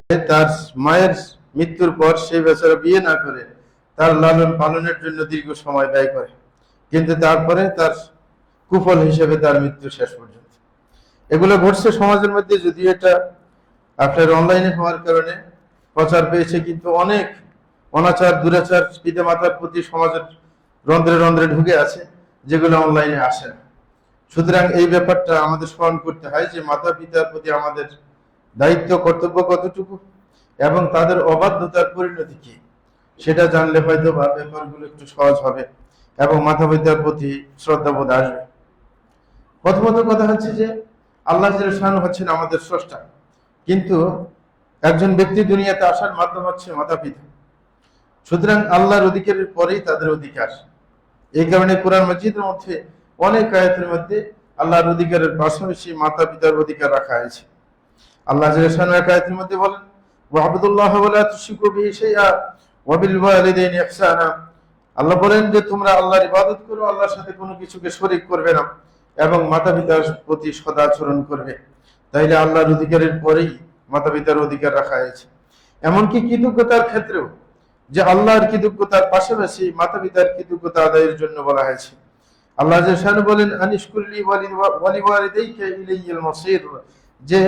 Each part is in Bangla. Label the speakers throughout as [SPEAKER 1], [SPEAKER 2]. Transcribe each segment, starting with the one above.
[SPEAKER 1] তার মায়ের মৃত্যুর পর সেই বেচারা বিয়ে না করে তার লালন পালনের জন্য দীর্ঘ সময় ব্যয় করে, কিন্তু তারপরে তার কুফল হিসেবে তার মৃত্যু শেষ পর্যন্ত। এগুলো ঘটছে সমাজের মধ্যে, যদিও এটা আপনার অনলাইনে হওয়ার কারণে প্রচার পেয়েছে, কিন্তু অনেক অনাচার দুরাচার পিতা মাতার প্রতি সমাজের রন্ধ্রে রন্ধ্রে ঢুকে আছে, যেগুলো অনলাইনে আসে না। সুতরাং এই ব্যাপারটা আমাদের স্মরণ করতে হয় যে মাতা পিতার প্রতি আমাদের দায়িত্ব কর্তব্য কতটুকু এবং তাদের অবাধ্যতার পরিণতি কি, সেটা জানলে হয়তো বা ব্যাপারগুলো একটু সহজ হবে এবং মাতা পিতার প্রতি শ্রদ্ধাবোধ আসবে। প্রথমত কথা হচ্ছে যে আল্লাহ জাল্লাহু হচ্ছেন আমাদের স্রষ্টা, কিন্তু একজন ব্যক্তি দুনিয়াতে আসার মাধ্যম হচ্ছে মাতা পিতা। সুতরাং আল্লাহর অধিকারের পরেই তাদের অধিকার। এই কারণে কোরআন মাজিদের মধ্যে অনেক আয়াতের মধ্যে আল্লাহর অধিকারের পাশাপাশি মাতা পিতার অধিকার রাখা হয়েছে। আল্লাহ জাল্লাহু এক আয়াতের মধ্যে বলেন, ওয়াবুদুল্লাহ ওয়ালা তুশরিকু বিহি শাইআ ওয়া বিল ওয়ালিদাইনি ইহসানা। আল্লাহ বলেন যে তোমরা আল্লাহর ইবাদত করো, আল্লাহর সাথে কোনো কিছুকে শরীক করবে না এবং মাতা পিতার প্রতি সদাচরণ করবে। তাইলে আল্লাহর অধিকারের পরেই মাতা পিতার অধিকার রাখা হয়েছে। এমনকি কৃতজ্ঞতার ক্ষেত্রেও যে আল্লাহর কৃতজ্ঞতার পাশাপাশি মাতা পিতার কৃতজ্ঞতা আদায়ের জন্য বলা হয়েছে। আল্লাহ জাল্লাহু বলেন, আনিশকুরলি ওয়ালিওয়ালিদাইকা ইলাইয়াল মাসির, যে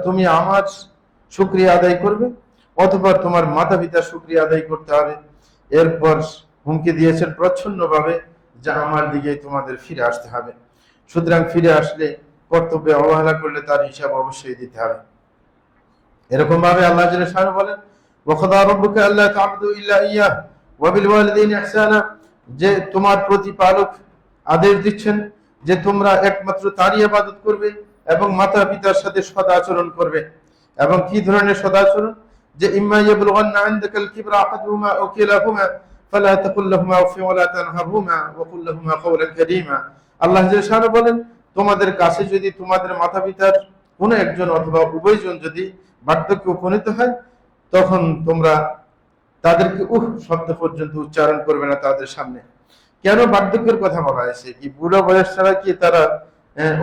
[SPEAKER 1] তুমি আমার শুকরিয়া আদায় করবে অথবা তোমার মাতা পিতার শুকরিয়া আদায় করতে হবে। এরপর হুমকি দিয়েছেন প্রচ্ছন্নভাবে যে আমার দিকে তোমাদের ফিরে আসতে হবে। সুতরাং ফিরে আসলে কর্তব্যে অবহেলা করলে তার হিসাব অবশ্যই দিতে হবে। এরকম ভাবে আল্লাহ জাল্লাহু বলেন, ওয়াকাদা রাব্বুকা আল্লা তা'বুদু ইল্লা ইয়্যাহু ওয়া বিল ওয়ালিদাইনি ইহসানা, যে তোমার প্রতিপালক আদেশ দিচ্ছেন যে তোমরা একমাত্র তারই ইবাদত করবে এবং মাতা পিতার সাথে সদাচরণ করবে। এবং কি ধরনের সদাচরণ? যে ইম্মা ইয়াবলুগান্না ইনদাকাল কিবরা আহাদুহুমা আও কিলাহুমা ফালা তাকুল লাহুমা উফিন ওয়া লা তানহারহুমা ওয়া কুল লাহুমা কাওলান কারীমা। আল্লাহ জাল্লাহু বলেন, তোমাদের কাছে যদি তোমাদের মাতা পিতার কোনো একজন অথবা উভয়জন যদি বার্ধক্যে উপনীত হয়, তখন তোমরা তাদেরকে শব্দ পর্যন্ত উচ্চারণ করবে না তাদের সামনে। কেন বার্ধক্যের কথা বলা হয়েছে? কি বুড়ো বয়স ছাড়া কি তারা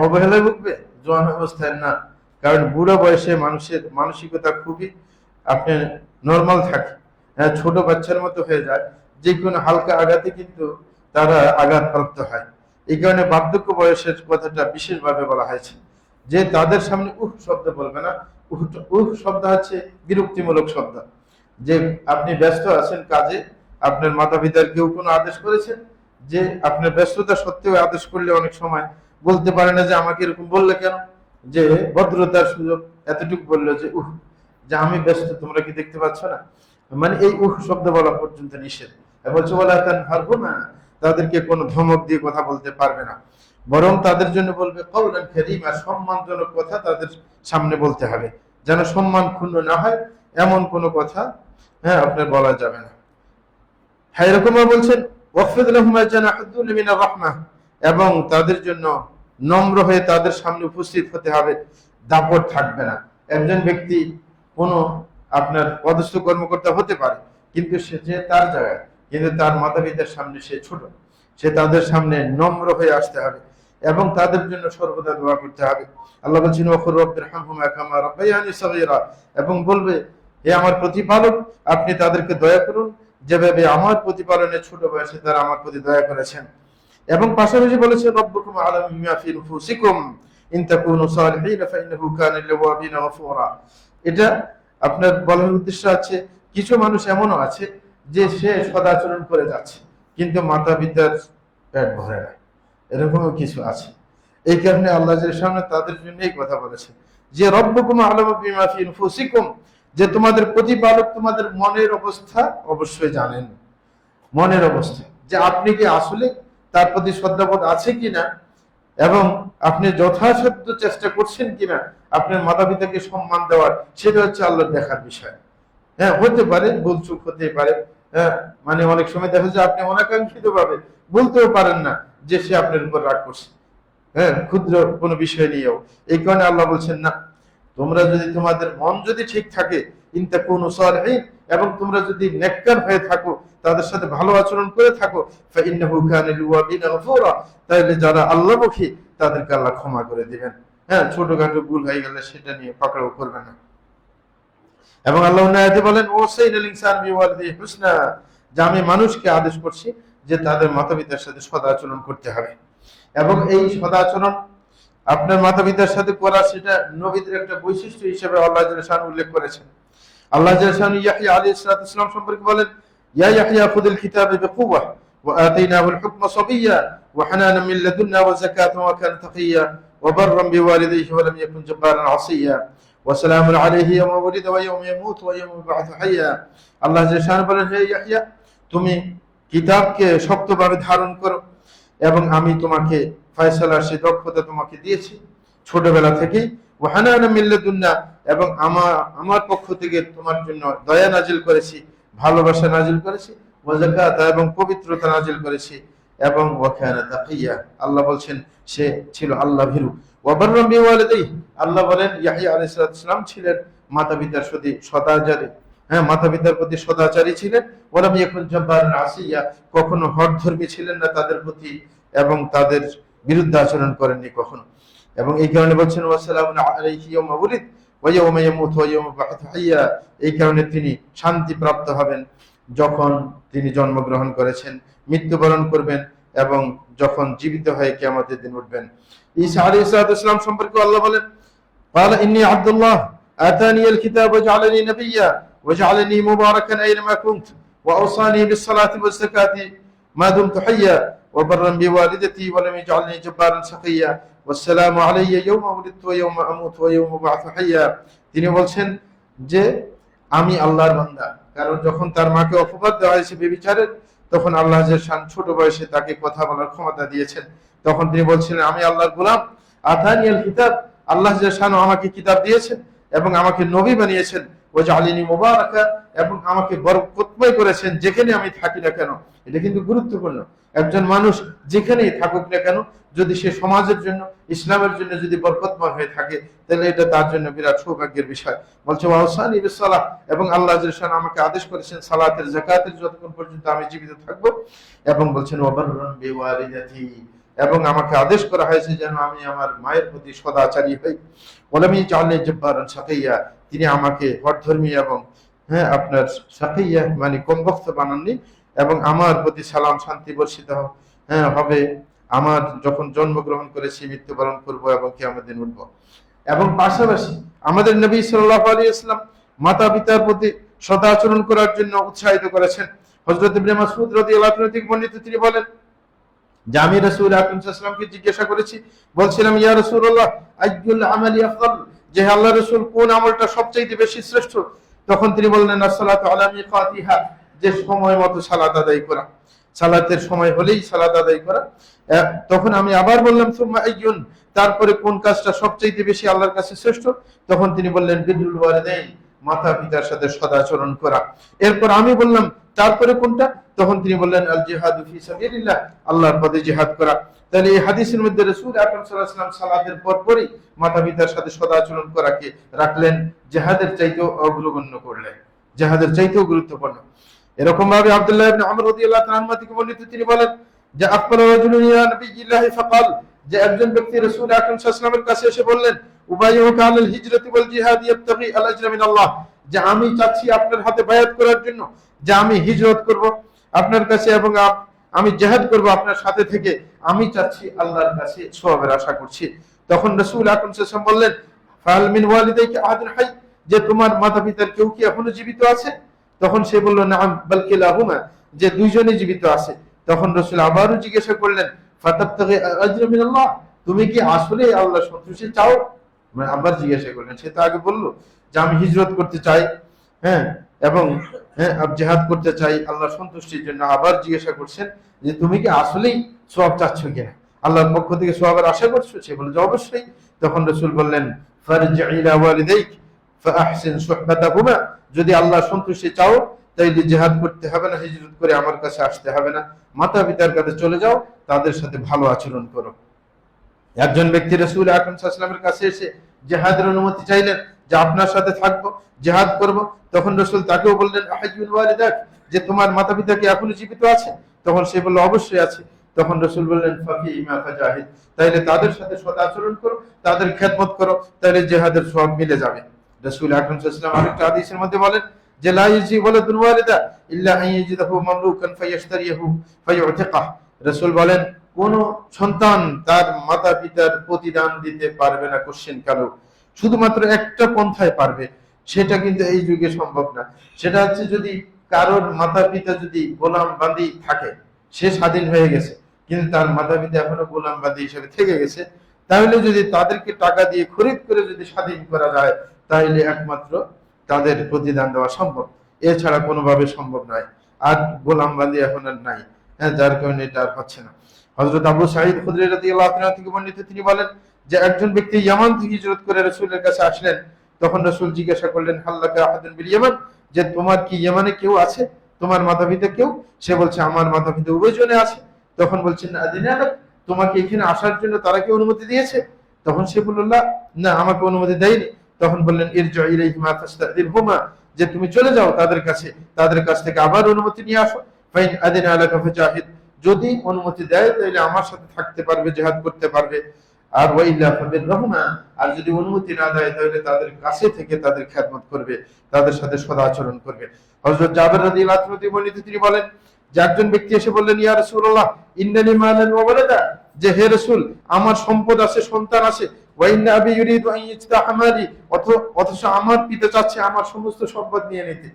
[SPEAKER 1] অবহেলায় ভুগবে? জোয়ান অবস্থায় না, কারণ বুড়ো বয়সে মানুষের মানসিকতা খুবই আপনার নর্মাল থাকে, ছোট বাচ্চার মতো হয়ে যায়, যে কোনো হালকা আঘাতে কিন্তু তারা আঘাতপ্রাপ্ত হয়। এই কারণে বার্ধক্য বয়সের কথাটা বিশেষভাবে বলা হয়েছে যে তাদের সামনে শব্দ বলবে না। শব্দ হচ্ছে বিরক্তিমূলক শব্দ, যে আপনি ব্যস্ত আছেন কাজে, আপনার মাতা পিতার কেউ কোনো আদেশ করেছেন, যে আপনার ব্যস্ততা সত্ত্বেও আদেশ করলে অনেক সময় বলতে পারে না যে আমাকে এরকম বললে কেন, যে ভদ্রতার সুযোগ এতটুকু বললো যে যে আমি ব্যস্ত, তোমরা কি দেখতে পাচ্ছ না? মানে এই শব্দ বলা পর্যন্ত নিষেধ। বলছে ওয়ালা তানহারহুমা, তাদেরকে কোনো ধমক দিয়ে কথা বলতে পারবে না, বরং তাদের জন্য বলবে কাওলান কারীমা, সম্মানজনক কথা তাদের সামনে বলতে হবে, যেন সম্মান ক্ষুণ্ণ না হয় এমন কোনো কথা আপনার বলা যাবে না। হ্যাঁ, এরকম বলছেন ওয়াকফিদ লাহুমা জানাহুদ্দুল মিনার রাহমাহ, এবং তাদের জন্য নম্র হয়ে তাদের সামনে উপস্থিত হতে হবে, দাপট থাকবে না। একজন ব্যক্তি কোনো আপনার পদস্থ কর্মকর্তা হতে পারে, কিন্তু সে যে তার জায়গায়, কিন্তু তার মাতা পিতার সামনে সে ছোট, সে তাদের সামনে নম্র হয়ে আসতে হবে এবং তাদের জন্য সর্বদা দোয়া করতে হবে। আল্লাহ বলছেন ওয়াকুর রাব্বিরহামহুমা কামা রাব্বায়ানি সাগীরা, এবং বলবে হে আমার প্রতিপালক, আপনি তাদেরকে দয়া করুন যেভাবে আমার প্রতিপালনের ছোট বয়সে তারা আমার প্রতি দয়া করেছেন। এবং পাশাপাশি বলেছেন রব্বুকুম আ'লামু বিমা ফি নুফুসিকুম ইন তাকুনু সালিহিন ফাইন্নাহু কানা লিল-আওয়াবিনা গফুরা। এটা আপনার বলার উদ্দেশ্য আছে, কিছু মানুষ এমনও আছে যে সে সদাচরণ করে যাচ্ছে কিন্তু মাতা পিতার পেট ভরে না, এরকমও কিছু আছে। এই কারণে আল্লাহ সামনে তাদের জন্য এই কথা বলেছে যে রব্বুকুম আ'লামু বিমা ফি নুফুসিকুম, যে তোমাদের প্রতিপালক তোমাদের মনের অবস্থা অবশ্যই জানেন। মনের অবস্থা, যে আপনি কি আসলে তার প্রতি শ্রদ্ধাবোধ আছে কিনা এবং আপনি যথাসাধ্য চেষ্টা করছেন কিনা আপনার মাতা পিতাকে সম্মান দেওয়ার, সেটা হচ্ছে আল্লাহর দেখার বিষয়। হতে পারে ভুল চুক হতে পারে, মানে অনেক সময় দেখা যায় আপনি অনাকাঙ্ক্ষিত ভাবে বলতেও পারেন না যে সে আপনার উপর রাগ করছে, ক্ষুদ্র কোনো বিষয় নিয়েও। এই কারণে আল্লাহ বলছেন না, তোমরা যদি তোমাদের মন যদি ঠিক থাকে ইন তাকুনু সালিহিন, এবং তোমরা যদি নেককার হয়ে থাকো, তাদের সাথে ভালো আচরণ করে থাকো, ফাইন্নাহু কানা লিল-আওয়াবিনা গফুরা, তাহলে যারা আল্লাহমুখী তাদেরকে আল্লাহ ক্ষমা করে দিবেন। ছোটখাটো ভুল হয়ে গেলে সেটা নিয়ে পাকড়াও করবে না। এবং আল্লাহ অন্য আয়াতে বলেন ওয়াসাইনাল ইনসানা বিওয়ালিদিহি হুসনা, যে আমি মানুষকে আদেশ করছি যে তাদের মাতা-পিতার সাথে সদাচরণ করতে হবে। এবং এই সদাচরণ আপনার মাতা-পিতার সাথে করা, সেটা নবীদের একটা বৈশিষ্ট্য হিসেবে আল্লাহ জাল্লাহু শাআনহু উল্লেখ করেছেন। আল্লাহ জাল্লাহু শাআনহু ইয়াহইয়া আলাইহিস সালাম সম্পর্কে বলেন, ইয়া ইয়াহইয়া খুযিল কিতাবা বিকুওয়া ওয়া আতাইনাহুল হুকমা সাবিয়্যা ওয়া হানানাম মিন লাদুন্না ওয়া যাকাতান ওয়া কানা তাকিয়্যা ওয়া বাররাম বিওয়ালিদিহি ওয়া লাম ইয়াকুন জাব্বারান আসিয়্যা ওয়া সালামুন আলাইহি ইয়াওমা ওয়ালিদা ওয়া ইয়াওমা ইয়ামুতু ওয়া ইয়াওমা ইউবআসু হাইয়্যা। আল্লাহ জাল্লাহু শাআনহু বলেন, হে ইয়াহইয়া, তুমি কিতাবকে শক্তভাবে ধারণ করো এবং আমি তোমাকে ফয়সালার সে দক্ষতা তোমাকে দিয়েছি ছোটবেলা থেকেই। ওয়া হানানাম মিন লাদুন্না, এবং আমার পক্ষ থেকে তোমার জন্য দয়া নাজিল করেছি, ভালোবাসা নাজিল করেছি। ওয়া যাকাতা, এবং পবিত্রতা নাজিল করেছি। এবং ওয়া কানা তাকিয়্যা, আল্লাহ বলছেন সে ছিল আল্লাহ ভীরু। ওয়া বাররাম বিওয়ালিদিহি, আল্লাহ বলেন ইয়াহইয়া আলাইহিস সালাম ছিলেন মাতা-পিতার প্রতি সদাচারী, মাতা-পিতার প্রতি সদাচারী ছিলেন। ওয়া লাম ইয়াকুন জাব্বারান আসিয়্যা, কখনো হঠধর্মী ছিলেন না তাদের প্রতি এবং তাদের বিরুদ্ধে আচরণ করেননি কখনো। এবং এই কারণে বলছেন ওয়া সালামুন আলাইহি ইয়াওমা ওয়ালিদ ওয়া ইয়াওমা ইয়ামুতু ওয়া ইয়াওমা ইউবআসু হাইয়্যা, এই কারণে তিনি শান্তি প্রাপ্ত হবেন যখন তিনি জন্মগ্রহণ করেছেন, মৃত্যুবরণ করবেন এবং যখন জীবিত হয়ে কিয়ামতের দিন উঠবেন। ঈসা আলাইহিস সালাম সম্পর্কে আল্লাহ বলেন, قال إني عبد الله آتاني الكتاب وجعلني نبيا وجعلني مباركا أينما كنت وأوصاني بالصلاة والزكاة ما دمت حيا وبرا بوالدتي ولم يجعلني جبارا شقيا والسلام علي يوم ولدت ويوم أموت ويوم أبعث حيا। তিনি বলছেন যে আমি আল্লাহর বান্দা, কারণ যখন তার মাকে অপবাদ দেওয়া হয়েছে বেবিচারের, তখন আল্লাহ যে শান ছোট বয়সে তাকে কথা বলার ক্ষমতা দিয়েছেন, তখন তিনি বলছিলেন আমি আল্লাহর গোলাম। আতানিয়াল কিতাব, আল্লাহ যে শান আমাকে কিতাব দিয়েছেন এবং আমাকে নবী বানিয়েছেন। ওয়াজআলিনি মুবারাকা, এবং আমাকে বরকতময় করেছেন যেখানে আমি থাকি না কেন। এটা কিন্তু গুরুত্বপূর্ণ। একজন মানুষ যেখানেই থাকুক না কেন, যদি সে সমাজের জন্য, ইসলামের জন্য যদি বরকতময় হয়ে থাকে, তাহলে এটা তার জন্য বিরাট সৌভাগ্যের বিষয়। বলছে ওয়াসানি বিসসালাহ, এবং আল্লাহ জাল্লাহু আমাকে আদেশ করেছেন সালাতের, যাকাতের, যতক্ষণ পর্যন্ত আমি জীবিত থাকব। এবং বলছেন ওয়াবাররান বিওয়ালিদাতি, এবং আমাকে আদেশ করা হয়েছে যেন আমি আমার মায়ের প্রতি সদাচারী হই। ওয়ালাম ইয়াজআলনি জাব্বারান শাকিয়্যা, তিনি আমাকে হঠধর্মী এবং আপনার শাকিয়্যা মানে কমবখ্ত বানাননি, এবং আমার প্রতি সালাম শান্তি বর্ষিত হবে আমার যখন জন্মগ্রহণ করেছি, মৃত্যুবরণ করব এবং কিয়ামতের দিন উঠব। এবং পাশাপাশি আমাদের নবী সাল্লাল্লাহু আলাইহি ওয়াসাল্লাম মাতা পিতার প্রতি সদাচরণ করার জন্য উৎসাহিত করেছেন। হযরত ইবনে মাসউদ রাদিয়াল্লাহু আনহু থেকে বর্ণিত, তিনি বলেন যে আমি রাসূল আকরাম সাল্লাল্লাহু আলাইহি ওয়াসাল্লামকে জিজ্ঞাসা করেছি, বলছিলাম ইয়া রাসূলুল্লাহ আইয়ুল আমালি আফদাল, যে আল্লাহর রাসূল কোন আমলটা সবচেয়ে বেশি শ্রেষ্ঠ? তখন তিনি বললেন আসসালাতু আলা মিকাতিহা, যে সময় মতো সালাত আদায় করা, সালাতের সময় হলেই সালাত আদায় করা। তখন আমি আবার বললাম সুম্মা আইয়ুন, তারপরে কোন কাজটা সবচেয়ে বেশি আল্লাহর কাছে শ্রেষ্ঠ? তখন তিনি বললেন বিররুল ওয়ালিদাইন, মাতা পিতার সাথে সদাচরণ করা। এরপর আমি বললাম তারপরে কোনটা? তখন তিনি বললেন আল জিহাদু ফি সাবিলিল্লাহ, আল্লাহর পথে জিহাদ করা। তাহলে এই হাদিসের মধ্যে রাসূল আকরাম সাল্লাল্লাহু আলাইহি ওয়াসাল্লাম সালাতের পরপরই মাতা পিতার সাথে সদাচরণ করাকে রাখলেন জিহাদের চাইতেও অগ্রগণ্য করলেন, জিহাদের চাইতেও গুরুত্বপূর্ণ। এরকম ভাবে আব্দুল্লাহ ইবনে আমর রাদিয়াল্লাহু তাআলা আনহু থেকে বর্ণিত, তিনি বলেন যে আকবালা রাজুলুন ইলা নবিয়্যিল্লাহ ফাকাল, যে একজন ব্যক্তি রাসূল আকরাম সাল্লাল্লাহু আলাইহি ওয়াসাল্লামের কাছে এসে বললেন উবাইয়ুকা আলাল হিজরাতি ওয়াল জিহাদ ইয়াবতাগি আল আজরা মিনাল্লাহ, যে আমি চাচ্ছি আপনার হাতে বায়াত করার জন্য, যে আমি হিজরত করব আপনার কাছে এবং আমি জিহাদ করব আপনার সাথে থেকে, আমি চাচ্ছি আল্লাহর কাছে সওয়াবের আশা করছি। তখন রাসূল আকরাম সাল্লাল্লাহু আলাইহি ওয়াসাল্লাম বললেন ফাল মিন ওয়ালিদাইকা আহাদুন হাই, যে তোমার মাতা-পিতার কেউ কি এখনো জীবিত আছে? তখন সে বলল নাম বাল কিলাহুমা, যে দুইজনই জীবিত আছে। তখন রাসূল আবারও জিজ্ঞাসা করলেন ফাতাবতাগি আজরা মিনাল্লাহ, তুমি কি আসলে আল্লাহর সন্তুষ্টি চাও? মানে আবার জিজ্ঞাসা করলেন, সে তো আগে বলল যে আমি হিজরত করতে চাই, এবং জিহাদ করতে চাই আল্লাহর সন্তুষ্টির জন্য। আবার জিজ্ঞাসা করছেন যে তুমি কি আসলেই সওয়াব চাচ্ছ কিনা, আল্লাহর পক্ষ থেকে সওয়াবের আশা করছো? সে বলে যে অবশ্যই। তখন রাসূল বললেন ফারজি ইলা ওয়ালিদাইক ফাআহসিন সুহবাতাহুমা, যদি আল্লাহর সন্তুষ্টি চাও তাইলে জিহাদ করতে হবে না, হিজরত করে আমার কাছে আসতে হবে না, মাতা পিতার কাছে চলে যাও, তাদের সাথে ভালো আচরণ করো। একজন ব্যক্তি রাসূল আকরাম সাল্লাল্লাহু আলাইহি ওয়াসাল্লামের কাছে এসে জিহাদের অনুমতি চাইলেন, যে আপনার সাথে থাকবো, জিহাদ করব। তখন রাসূল তাকেও বললেন আহাইয়ুল ওয়ালিদাক, যে তোমার মাতা পিতা কি এখনো জীবিত আছে? তখন সে বলল অবশ্যই আছে। তখন রাসূল বললেন ফাফিহিমা ফাজাহিদ, তাইলে তাদের সাথে সদাচরণ করো, তাদের খেদমত করো, তাইলে জিহাদের সওয়াব মিলে যাবে। রাসূল আকরাম সাল্লাল্লাহু আলাইহি ওয়াসাল্লাম আরেকটা হাদিসের মধ্যে বলেন যে লা ইয়াজি ওয়ালাদুল ওয়ালিদা ইল্লা আন ইয়াজিদাহু মামলুকান ফায়াশতারিহু ফায়ুতিকাহ। রাসূল বলেন কোন সন্তান তার মাতা পিতার প্রতিদান দিতে পারবে না কোশ্চেন কালো, শুধুমাত্র একটা পন্থায় পারবে, সেটা কিন্তু এই যুগে সম্ভব না। সেটা হচ্ছে যদি কারোর মাতা পিতা যদি গোলাম বান্দি থাকে, সে স্বাধীন হয়ে গেছে কিন্তু তার মাতা পিতা এখনো গোলাম বান্দি হিসেবে থেকে গেছে, তাহলে যদি তাদেরকে টাকা দিয়ে খরিদ করে যদি স্বাধীন করা যায় তাহলে একমাত্র তাদের প্রতিদান দেওয়া সম্ভব, এছাড়া কোনোভাবে সম্ভব নয়। আর গোলাম বান্দি এখন আর নাই, হ্যাঁ, যার কারণে এটা আর হচ্ছে না। হযরত আবু সাঈদ খুদরী রাদিয়াল্লাহু তাআলা থেকে বর্ণিত, তিনি বলেন যে একজন ব্যক্তি ইয়ামান থেকে হিজরত করে রাসূলের কাছে আসলেন। তখন রাসূল জিজ্ঞাসা করলেন হাল্লাকা আহাদুন বিল ইয়ামান, যে তোমার কি ইয়ামানে কেউ আছে, তোমার মাতা পিতা কেউ? সে বলছে আমার মাতা পিতা উভয়জনে আছে। তখন বলছেন আদিনা, তোমাকে এখানে আসার জন্য তারা কি অনুমতি দিয়েছে? তখন সে বলল না, আমাকে অনুমতি দেয়নি। তখন বললেন ইরজি ইলাইহিমা ফাস্তাদিরহুমা, যে তুমি চলে যাও তাদের কাছে, তাদের কাছ থেকে আবার অনুমতি নিয়ে আসো। ফাইন আদিনা লাকা ফাজাহিদ, যদি অনুমতি দেয় তাহলে আমার সাথে থাকতে পারবে, জিহাদ করতে পারবে। আর ওয়াইল্লা ফাবিরহুমা, আর যদি অনুমতি না দেয় তাহলে তাদের কাছে থেকে তাদের খেদমত করবে, তাদের সাথে সদাচরণ করবে। হযরত জাবের রাদিয়াল্লাহু আনহু থেকে বর্ণিত, তিনি বলেন যে একজন ব্যক্তি এসে বললেন ইয়া রাসূলুল্লাহ ইন্নালি মালান ওয়া ওয়ালাদা, যে হে রাসূল আমার সম্পদ আছে, সন্তান আছে, ওয়া ইন্না আবি ইউরিদু আন ইজতাহামালি, অথচ আমার পিতা চাচ্ছে আমার সমস্ত সম্পদ নিয়ে নিতে।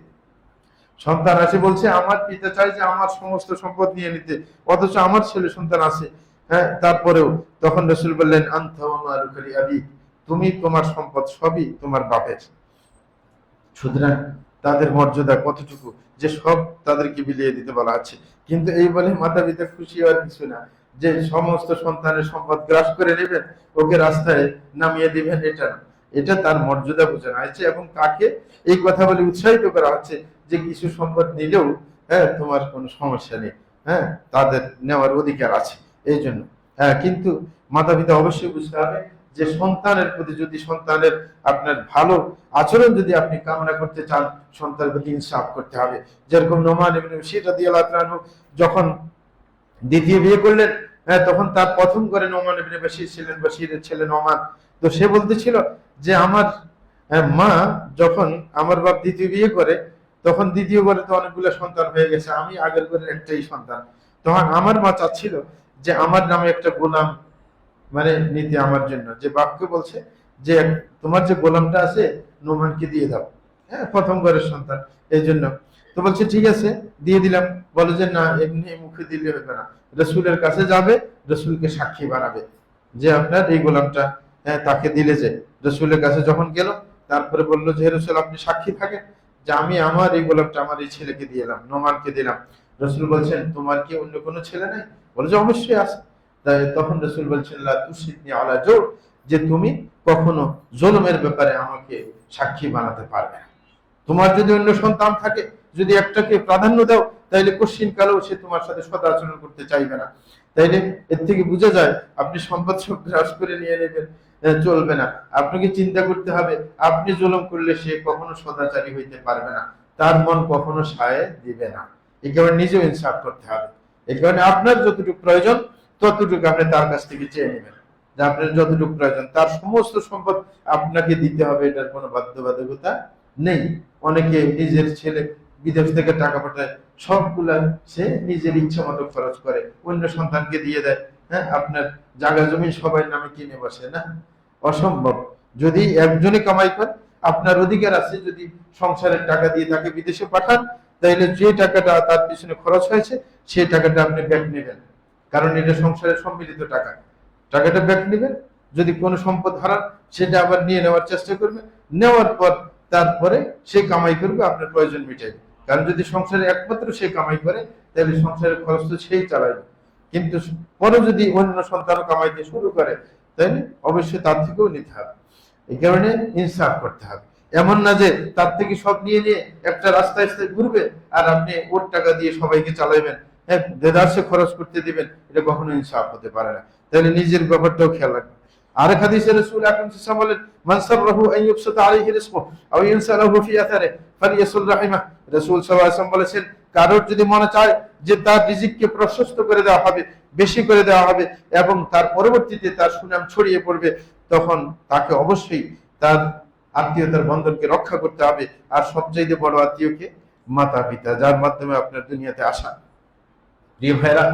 [SPEAKER 1] সন্তান আছে বলছে আমার পিতা চাই যে আমার সমস্ত সম্পদ নিয়ে নিতে, অথচ আমার ছেলে সন্তান আছে, হ্যাঁ, তারপরেও। তখন রাসূল বললেন আনতা ওয়া মালুকা লিআবি, তুমি তোমার সম্পদ সবই তোমার বাপের। সুতরাং তাদের মর্যাদা কতটুকু যে সব তাদেরকে বিলিয়ে দিতে বলা আছে। কিন্তু এই বলে মাতা পিতা খুশি হওয়ার কিছু না যে সমস্ত সন্তানের সম্পদ গ্রাস করে নেবেন, ওকে রাস্তায় নামিয়ে দিবেন, এটা না। এটা তার মর্যাদা বোঝানো হয়েছে এবং তাকে এই কথা বলে উৎসাহিত করা হচ্ছে যে কিছু সম্পদ নিলেও, হ্যাঁ, তোমার কোনো সমস্যা নেই, হ্যাঁ, তাদের নেওয়ার অধিকার আছে। এই জন্য হ্যাঁ, কিন্তু মাতা পিতা অবশ্যই বুঝতে হবে যে সন্তানের প্রতি যদি সন্তানের আপনার ভালো আচরণ যদি আপনি কামনা করতে চান, সন্তানের প্রতি ইনসাফ করতে হবে। যেরকম নোমান ইবনে বাশীর রাদিয়াল্লাহু তাআলা আনহু যখন দ্বিতীয় বিয়ে করলেন, হ্যাঁ, তখন তার প্রথম করে নোমান ইবনে বাশীর ছিলেন, বাশীরের ছেলে নোমান। তো সে বলতেছিল যে আমার মা যখন আমার বাপ দ্বিতীয় বিয়ে করে, তখন দ্বিতীয় করে তো অনেকগুলো সন্তান হয়ে গেছে, আমি আগের করে একটাই সন্তান। তখন আমার মা চাচ্ছিল যে আমার নামে একটা গোলাম মানে নিতে আমার জন্য, যে বাপকে বলছে যে তোমার যে গোলামটা আছে নোমানকে দিয়ে দাও, হ্যাঁ, প্রথম ঘরের সন্তান, এই জন্য। তো বলছে ঠিক আছে দিয়ে দিলাম। বলে যে না, এমনি মুখে দিলে হবে না, রসুলের কাছে যাবে, রসুলকে সাক্ষী বানাবে যে আপনার এই গোলামটা, হ্যাঁ, তাকে দিলে। যে রসুলের কাছে যখন গেল, তারপরে বললো যে রসুল আপনি সাক্ষী থাকেন যে আমি আমার এই গোলামটা আমার এই ছেলেকে দিয়ে এলাম, নোমানকে দিলাম। রসুল বলছেন তোমার কি অন্য কোনো ছেলে নাই? বলে যে অবশ্যই আছে। তখন রসুল বলছেন লা তুসিদনি আলা জোর, যে তুমি কখনো জুলুমের ব্যাপারে আমাকে সাক্ষী বানাতে পারবে না। তোমার যদি অন্য সন্তান থাকে, যদি একটাকে প্রাধান্য দাও, তাইলে কোশ্চিন কালেও সে তোমার সাথে সদাচরণ করতে চাইবে না। তাইলে এর থেকে বোঝা যায় আপনি সম্পদ সব গ্রাস করে নিয়ে নেবেন, চলবে না। আপনাকে চিন্তা করতে হবে আপনি জুলুম করলে সে কখনো সদাচারী হইতে পারবে না, তার মন কখনো সায় দিবে না। এই কারণে নিজেও ইনসাফ করতে হবে। এই কারণে আপনার যতটুকু প্রয়োজন ততটুকু আপনি তার কাছ থেকে চেয়ে নেবেন, যে আপনার যতটুকু প্রয়োজন তার সমস্ত সম্পদ আপনাকে দিতে হবে, এটার কোনো বাধ্যবাধকতা নেই। অনেকে নিজের ছেলে বিদেশ থেকে টাকা পাঠায়, সবগুলা সে নিজের ইচ্ছা মতো খরচ করে, অন্য সন্তানকে দিয়ে দেয়, হ্যাঁ, আপনার জায়গা জমি সবাই নামে কিনে বসে, না, অসম্ভব। যদি একজনে কামাই করে, আপনার অধিকার আছে যদি সংসারের টাকা দিয়ে তাকে বিদেশে পাঠান, তাইলে যে টাকাটা তার পিছনে খরচ হয়েছে সেই টাকাটা আপনি ব্যাক নেবেন, কারণ এটা সংসারের সম্মিলিত টাকা। টাকাটা ব্যাক নেবেন, যদি কোনো সম্পদ হারান সেটা আবার নিয়ে নেওয়ার চেষ্টা করবেন, নেওয়ার পর তারপরে সে কামাই করবে, আপনার প্রয়োজন মিটাইবে। কারণ যদি সংসারে একমাত্র সে কামাই করে তাহলে সংসারের খরচ তো সেই চালাইবে, কিন্তু পরে যদি অন্য সন্তানও কামাইতে শুরু করে তাহলে অবশ্যই তার থেকেও নিতে হবে। এই কারণে ইনসাফ করতে হবে। এমন না যে তার থেকে সব নিয়ে নিয়ে একটা রাস্তায় ঘুরবে আর আপনি ওর টাকা দিয়ে সবাইকে চালাইবেন, হ্যাঁ, দেদারসে খরচ করতে দিবেন, এটা কখনো ইনসাফ হতে পারে না। তাহলে নিজের ব্যাপারটাও খেয়াল রাখবেন। আরেক হাদিসে রাসূল আকরাম সাল্লাল্লাহু আলাইহি ওয়াসাল্লাম বলেন মান সাররাহু আন ইউবসাতা আলাইহি রিজকুহু আও ইনসালাহু ফি আথারে ফালিয়াসুল রাহিমাহ। রাসূল সাল্লাল্লাহু আলাইহি ওয়াসাল্লাম বলেছেন কারোর যদি মনে চায় যে তার রিজিককে প্রশস্ত করে দেওয়া হবে, বেশি করে দেওয়া হবে এবং তার পরবর্তীতে তার সুনাম ছড়িয়ে পড়বে, তখন তাকে অবশ্যই তার আত্মীয়তার বন্ধনকে রক্ষা করতে হবে। আর সবচাইতে বড় আত্মীয়কে মাতা পিতা, যার মাধ্যমে আপনার দুনিয়াতে আসা। প্রিয় ভাইরা,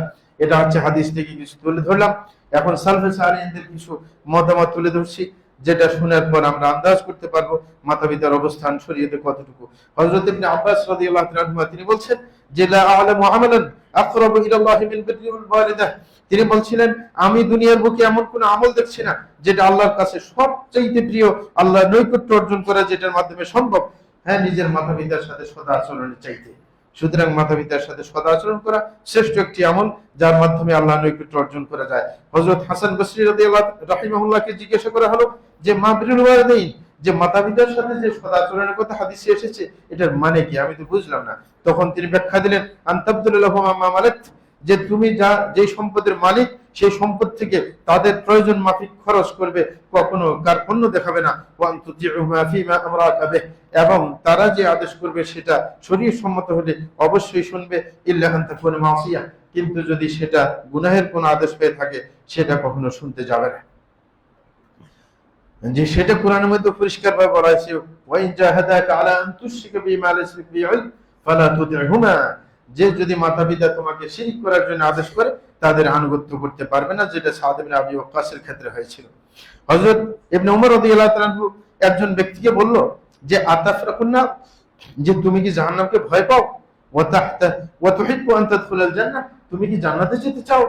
[SPEAKER 1] এটা হচ্ছে হাদিস থেকে কিছু তুলে ধরলাম। এখন সালফে সালেহিনদের কিছু মতামত তুলে ধরছি, যেটা শোনার পর আমরা আন্দাজ করতে পারবো মাতা পিতার অবস্থান শরীয়তে কতটুকু। হযরত ইবনে আব্বাস রাদিয়াল্লাহু তাআলা তিনি বলছেন যে লা আ'লামু আমালান আকরাবু ইলাল্লাহি মিন বিররিল ওয়ালিদাহ। তিনি বলছিলেন, আমি দুনিয়ার বুকে এমন কোন আমল দেখছি না যেটা আল্লাহর কাছে সবচেয়ে প্রিয়, আল্লাহর নৈকট্য অর্জন করা যেটার মাধ্যমে সম্ভব, হ্যাঁ, নিজের মাতা পিতার সাথে সদা আচরণের চাইতে। সুতরাং মাতা পিতার সাথে সদা আচরণ করা শ্রেষ্ঠ একটি আমল, যার মাধ্যমে আল্লাহ নৈকট্য অর্জন করা যায়। হযরত হাসান বসরি রাদিয়াল্লাহু জিজ্ঞাসা করা হলো যে মা বিরুল ওয়ালিদাইন, যে মাতা পিতার সাথে যে সদা আচরণের কথা হাদিসে এসেছে, এটার মানে কি? আমি তো বুঝলাম না। তখন তিনি ব্যাখ্যা দিলেন, আনতাবদুল্লাহুমা মা মালাকত, যে তুমি যে সম্পদের মালিক, সেই সম্পদ থেকে তাদের প্রয়োজন মাফিক খরচ করবে, কখনো কার্পণ্য দেখাবে না। ওয়ান তুতিউহুমা ফীমা আমরাকা বিহ, এবং তারা যে আদেশ করবে সেটা শরীয়ত সম্মত হলে অবশ্যই শুনবে। ইল্লা আন তাকুনা মাসিয়া, কিন্তু যদি সেটা গুনাহের কোনো আদেশ পেয়ে থাকে, সেটা কখনো শুনতে যাবে না। যে সেটা কোরআনের মধ্যে পরিষ্কার ভাবে বলা হয়েছে, ওয়াইন জাহাদাকা আলা আন তুশরিকা বিমা লাইসা লাকা বিহি ইলম ফালা তুতিউহুমা, যে যদি মাতা পিতা তোমাকে শিরক করার জন্য আদেশ করে, তাদের আনুগত্য করতে পারবে না, যেটা সাদ ইবনে আবি ওয়াক্কাসের ক্ষেত্রে হয়েছিল। হযরত ইবনে উমর রাদিয়াল্লাহু তাআলা একজন ব্যক্তিকে বলল যে আতাফরাকুন্না, যে তুমি কি জাহান্নামকে ভয় পাও? ওয়া তুহিব্বু আন তাদখুলাল জান্নাহ, তুমি কি জান্নাতে যেতে চাও?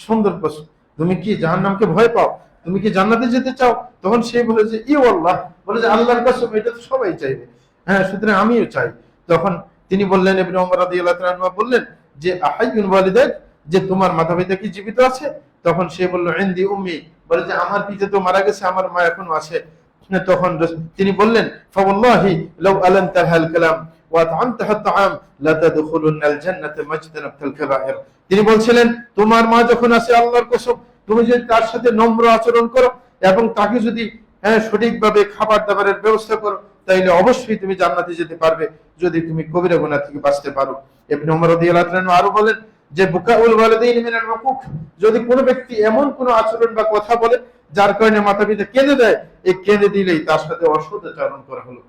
[SPEAKER 1] সুন্দর প্রশ্ন। তুমি কি জাহান্নামকে ভয় পাও? তুমি কি জান্নাতে যেতে চাও? তখন সে বলে যে ই আল্লাহ, বলে যে আল্লাহর কসম, এটা তো সবাই চাইবে, হ্যাঁ, সুতরাং আমিও চাই। তখন তিনি বললেন, ইবনে উমর রাদিয়াল্লাহু তাআলা বললেন যে আহাইয়ুন ওয়ালিদাক, যে তোমার মাতা পিতা কি জীবিত আছে? তখন সে বলল ইনদি উম্মি, বলে যে আমার পিতা তো মারা গেছে, আমার মা এখনো আছে। তখন তিনি বললেন ফাওয়াল্লাহি লাউ আলানতাহাল কালাম ওয়া আত'আমতাহা আত-তা'আম লা তাদখুলুনাল জান্নাতা মাজতানাবতাল কাবায়ের। তিনি বলছিলেন, তোমার মা যখন আছে, আল্লাহর কসম, তুমি যদি তার সাথে নম্র আচরণ করো এবং তাকে যদি সঠিকভাবে খাবার দাবারের ব্যবস্থা করো, তাইলে অবশ্যই তুমি জান্নাতে যেতে পারবে, যদি তুমি কবিরা গুনাহ থেকে বাঁচতে পারো। ইবনে উমর রাদিয়াল্লাহু তাআলা আরো বলেন যে বুকাউল ওয়ালিদাইন মিনাল হুকুক, যদি কোনো ব্যক্তি এমন কোন আচরণ বা কথা বলে যার কারণে মাতা পিতা কেঁদে দেয়, এই কেঁদে দিলেই তার সাথে অসৎ আচরণ করা হলো।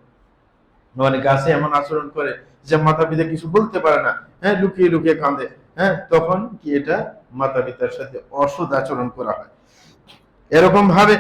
[SPEAKER 1] অনেকে আছে এমন আচরণ করে যে মাতা পিতা কিছু বলতে পারে না, হ্যাঁ, লুকিয়ে লুকিয়ে কাঁদে, হ্যাঁ, তখন কি এটা মাতা পিতার সাথে অসৎ আচরণ করা হয়। এরকম ভাবে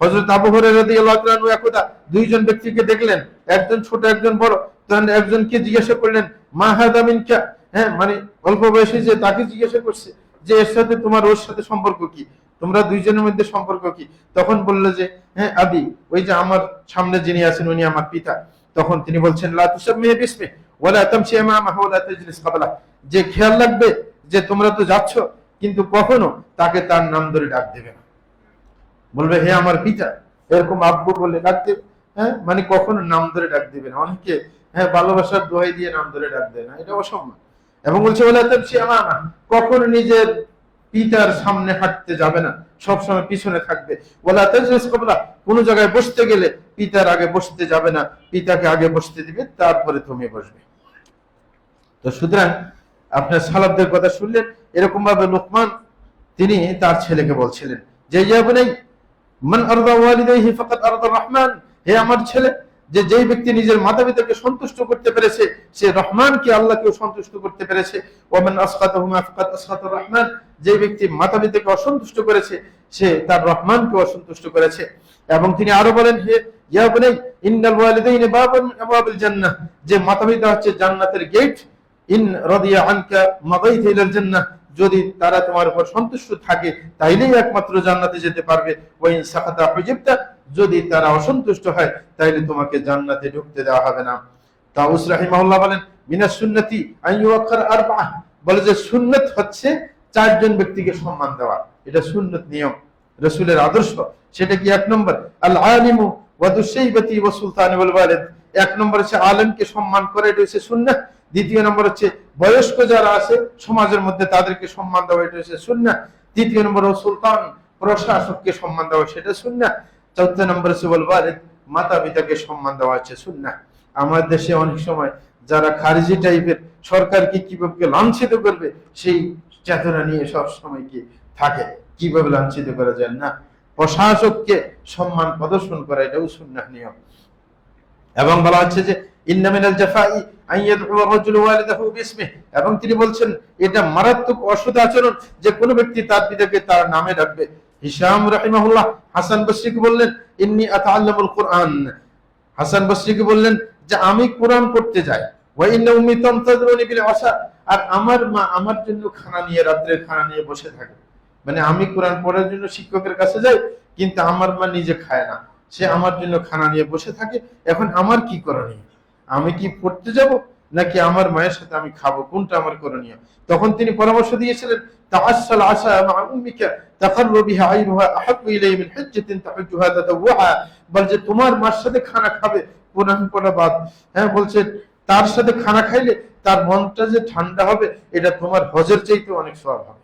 [SPEAKER 1] হযরত আবু হুরায়রা রাদিয়াল্লাহু তাআলা একদা দুইজন ব্যক্তিকে দেখলেন, একজন ছোট একজন বড়। তখন একজনকে জিজ্ঞাসা করলেন মা হাদা মিনকা, হ্যাঁ, মানে অল্প বয়সী, যে তাকে জিজ্ঞাসা করছে যে এর সাথে তোমার ওর সাথে সম্পর্ক কি, তোমরা দুইজনের মধ্যে সম্পর্ক কি? তখন বলল যে হ্যাঁ আবি, ওই যে আমার সামনে যিনি আছেন উনি আমার পিতা। তখন তিনি বলছেন লা তুসাম্মি বিসমি ওয়ালা তামশি আমামাহু ওয়ালা তাজলিস ক্বাবলা, যে খেয়াল রাখবে যে তোমরা তো যাচ্ছ, কিন্তু কখনো তাকে তার নাম ধরে ডাক দেবে না, বলবে হে আমার পিতা, এরকম আব্বু বলে ডাক দেবে, হ্যাঁ, মানে কখনো নাম ধরে ডাক দিবে না। অনেকে ভালোবাসার দোহাই দিয়ে নাম ধরে ডাক দেয় না, এটা অসম্মান। এবং বলছে ওয়ালা তামশি আমামা, কখনো নিজের পিতার সামনে হাঁটতে যাবে না, সবসময় পিছনে থাকবে। ওয়ালা তাজলিস ক্বাবলা, কোন জায়গায় বসতে গেলে পিতার আগে বসতে যাবে না, পিতাকে আগে বসতে দিবে, তারপরে তুমি বসবে। তো সুতরাং আপনার সালাফদের কথা শুনলেন, এরকম ভাবে লোকমান তিনি তার ছেলেকে বলছিলেন যে ইয়া বুনাই মান আরদা ওয়ালিদাইহি ফাকাদ আরদা রহমান, হে আমার ছেলে, যে যেই ব্যক্তি নিজের মাতা পিতাকে সন্তুষ্ট করতে পেরেছে, সে রহমানকে, আল্লাহকেও সন্তুষ্ট করতে পেরেছে। ওয়া মান আসখাতাহুমা ফাকাদ আসখাতা রহমান, যে ব্যক্তি মাতা পিতাকে অসন্তুষ্ট করেছে, সে তার রহমানকে অসন্তুষ্ট করেছে। এবং তিনি আরো বলেন হে ইয়া বুনাই ইন্নাল ওয়ালিদাইনি বাবুন মিন আবওয়াবিল জান্নাহ, যে মাতা পিতা হচ্ছে জান্নাতের গেট। ইন রাদিয়া আনকা মাদাইতা ইলাল জান্নাহ, যদি তারা তোমার উপর সন্তুষ্ট থাকে তাইলেই একমাত্র জান্নাতে যেতে পারবে। ওয়াইন সাকাতা হুজিবতা, যদি তারা অসন্তুষ্ট হয় তাইলে তোমাকে জান্নাতে ঢুকতে দেওয়া হবে না। তাউস রাহিমাহুল্লাহ বলেন মিনাস সুন্নতি আন ইউআখার আরবাআ, বলে যে সুন্নাত হচ্ছে চারজন ব্যক্তিকে সম্মান দেওয়া, এটা সুন্নাত নিয়ম, রাসূলের আদর্শ। সেটা কি? এক নম্বর আল আলিমু ওয়া দুশাইবাতি ওয়া সুলতানি ওয়াল ওয়ালিদ, এক নম্বর হচ্ছে আলেমকে সম্মান করে, এটা হচ্ছে সুন্নাহ। দ্বিতীয় নম্বর হচ্ছে বয়স্ক যারা আছে সমাজের মধ্যে তাদেরকে সম্মান দেওয়া, এটা হচ্ছে সুন্নাহ। তৃতীয় নম্বর সুলতান, প্রশাসককে সম্মান দেওয়া, সেটা সুন্নাহ। চৌথ নম্বর হচ্ছে ওয়াল ওয়ালিদ, মাতা পিতাকে সম্মান দেওয়া হচ্ছে সুন্নাহ। আমাদের দেশে অনেক সময় যারা খারিজি টাইপের, সরকারকে কিভাবে লাঞ্ছিত করবে সেই চেতনা নিয়ে সব সময় কি থাকে, কিভাবে লাঞ্ছিত করা যায় না, প্রশাসককে সম্মান প্রদর্শন করা, এটাও সুন্নাহ নিয়ম। এবং বলা হচ্ছে যে ইন্না মিনাল জাফাই আন ইয়াদউ রাজুলু ওয়ালিদাহু বিসমিহি, এবং তিনি বলছেন এটা মারাত্মক অসৎ আচরণ যে কোনো ব্যক্তি তার পিতাকে তার নামে ডাকবে। হিশাম রাহিমাহুল্লাহ হাসান বসরিকে বললেন ইন্নী আতাআল্লামুল কুরআন, হাসান বসরিকে বললেন যে আমি কোরআন পড়তে যাই, ওয়া ইন্না উম্মি তানতাযিরুনি বিল আশা, আর আমার মা আমার জন্য খানা নিয়ে, রাত্রের খানা নিয়ে বসে থাকে। মানে আমি কোরআন পড়ার জন্য শিক্ষকের কাছে যাই, কিন্তু আমার মা নিজে খায় না, সে আমার জন্য খানা নিয়ে বসে থাকে। এখন আমার কি করণীয়? আমি কি পড়তে যাব নাকি আমার মায়ের সাথে আমি খাবো, কোনটা আমার করণীয়? তখন তিনি পরামর্শ দিয়েছিলেন তাআসসাল আশা মা উম্মিকা তাকাররু বিহা আইনুহা আহাব্বু ইলাইহি মিন হুজ্জাতিন তাহুজ্জুহা তাতাওয়া, বলছে তোমার মার সাথে খানা খাবে কোরআন পড়া বাদ। হ্যাঁ, বলছে তার সাথে খানা খাইলে তার মনটা যে ঠান্ডা হবে, এটা তোমার হজের চাইতে অনেক সওয়াব হবে।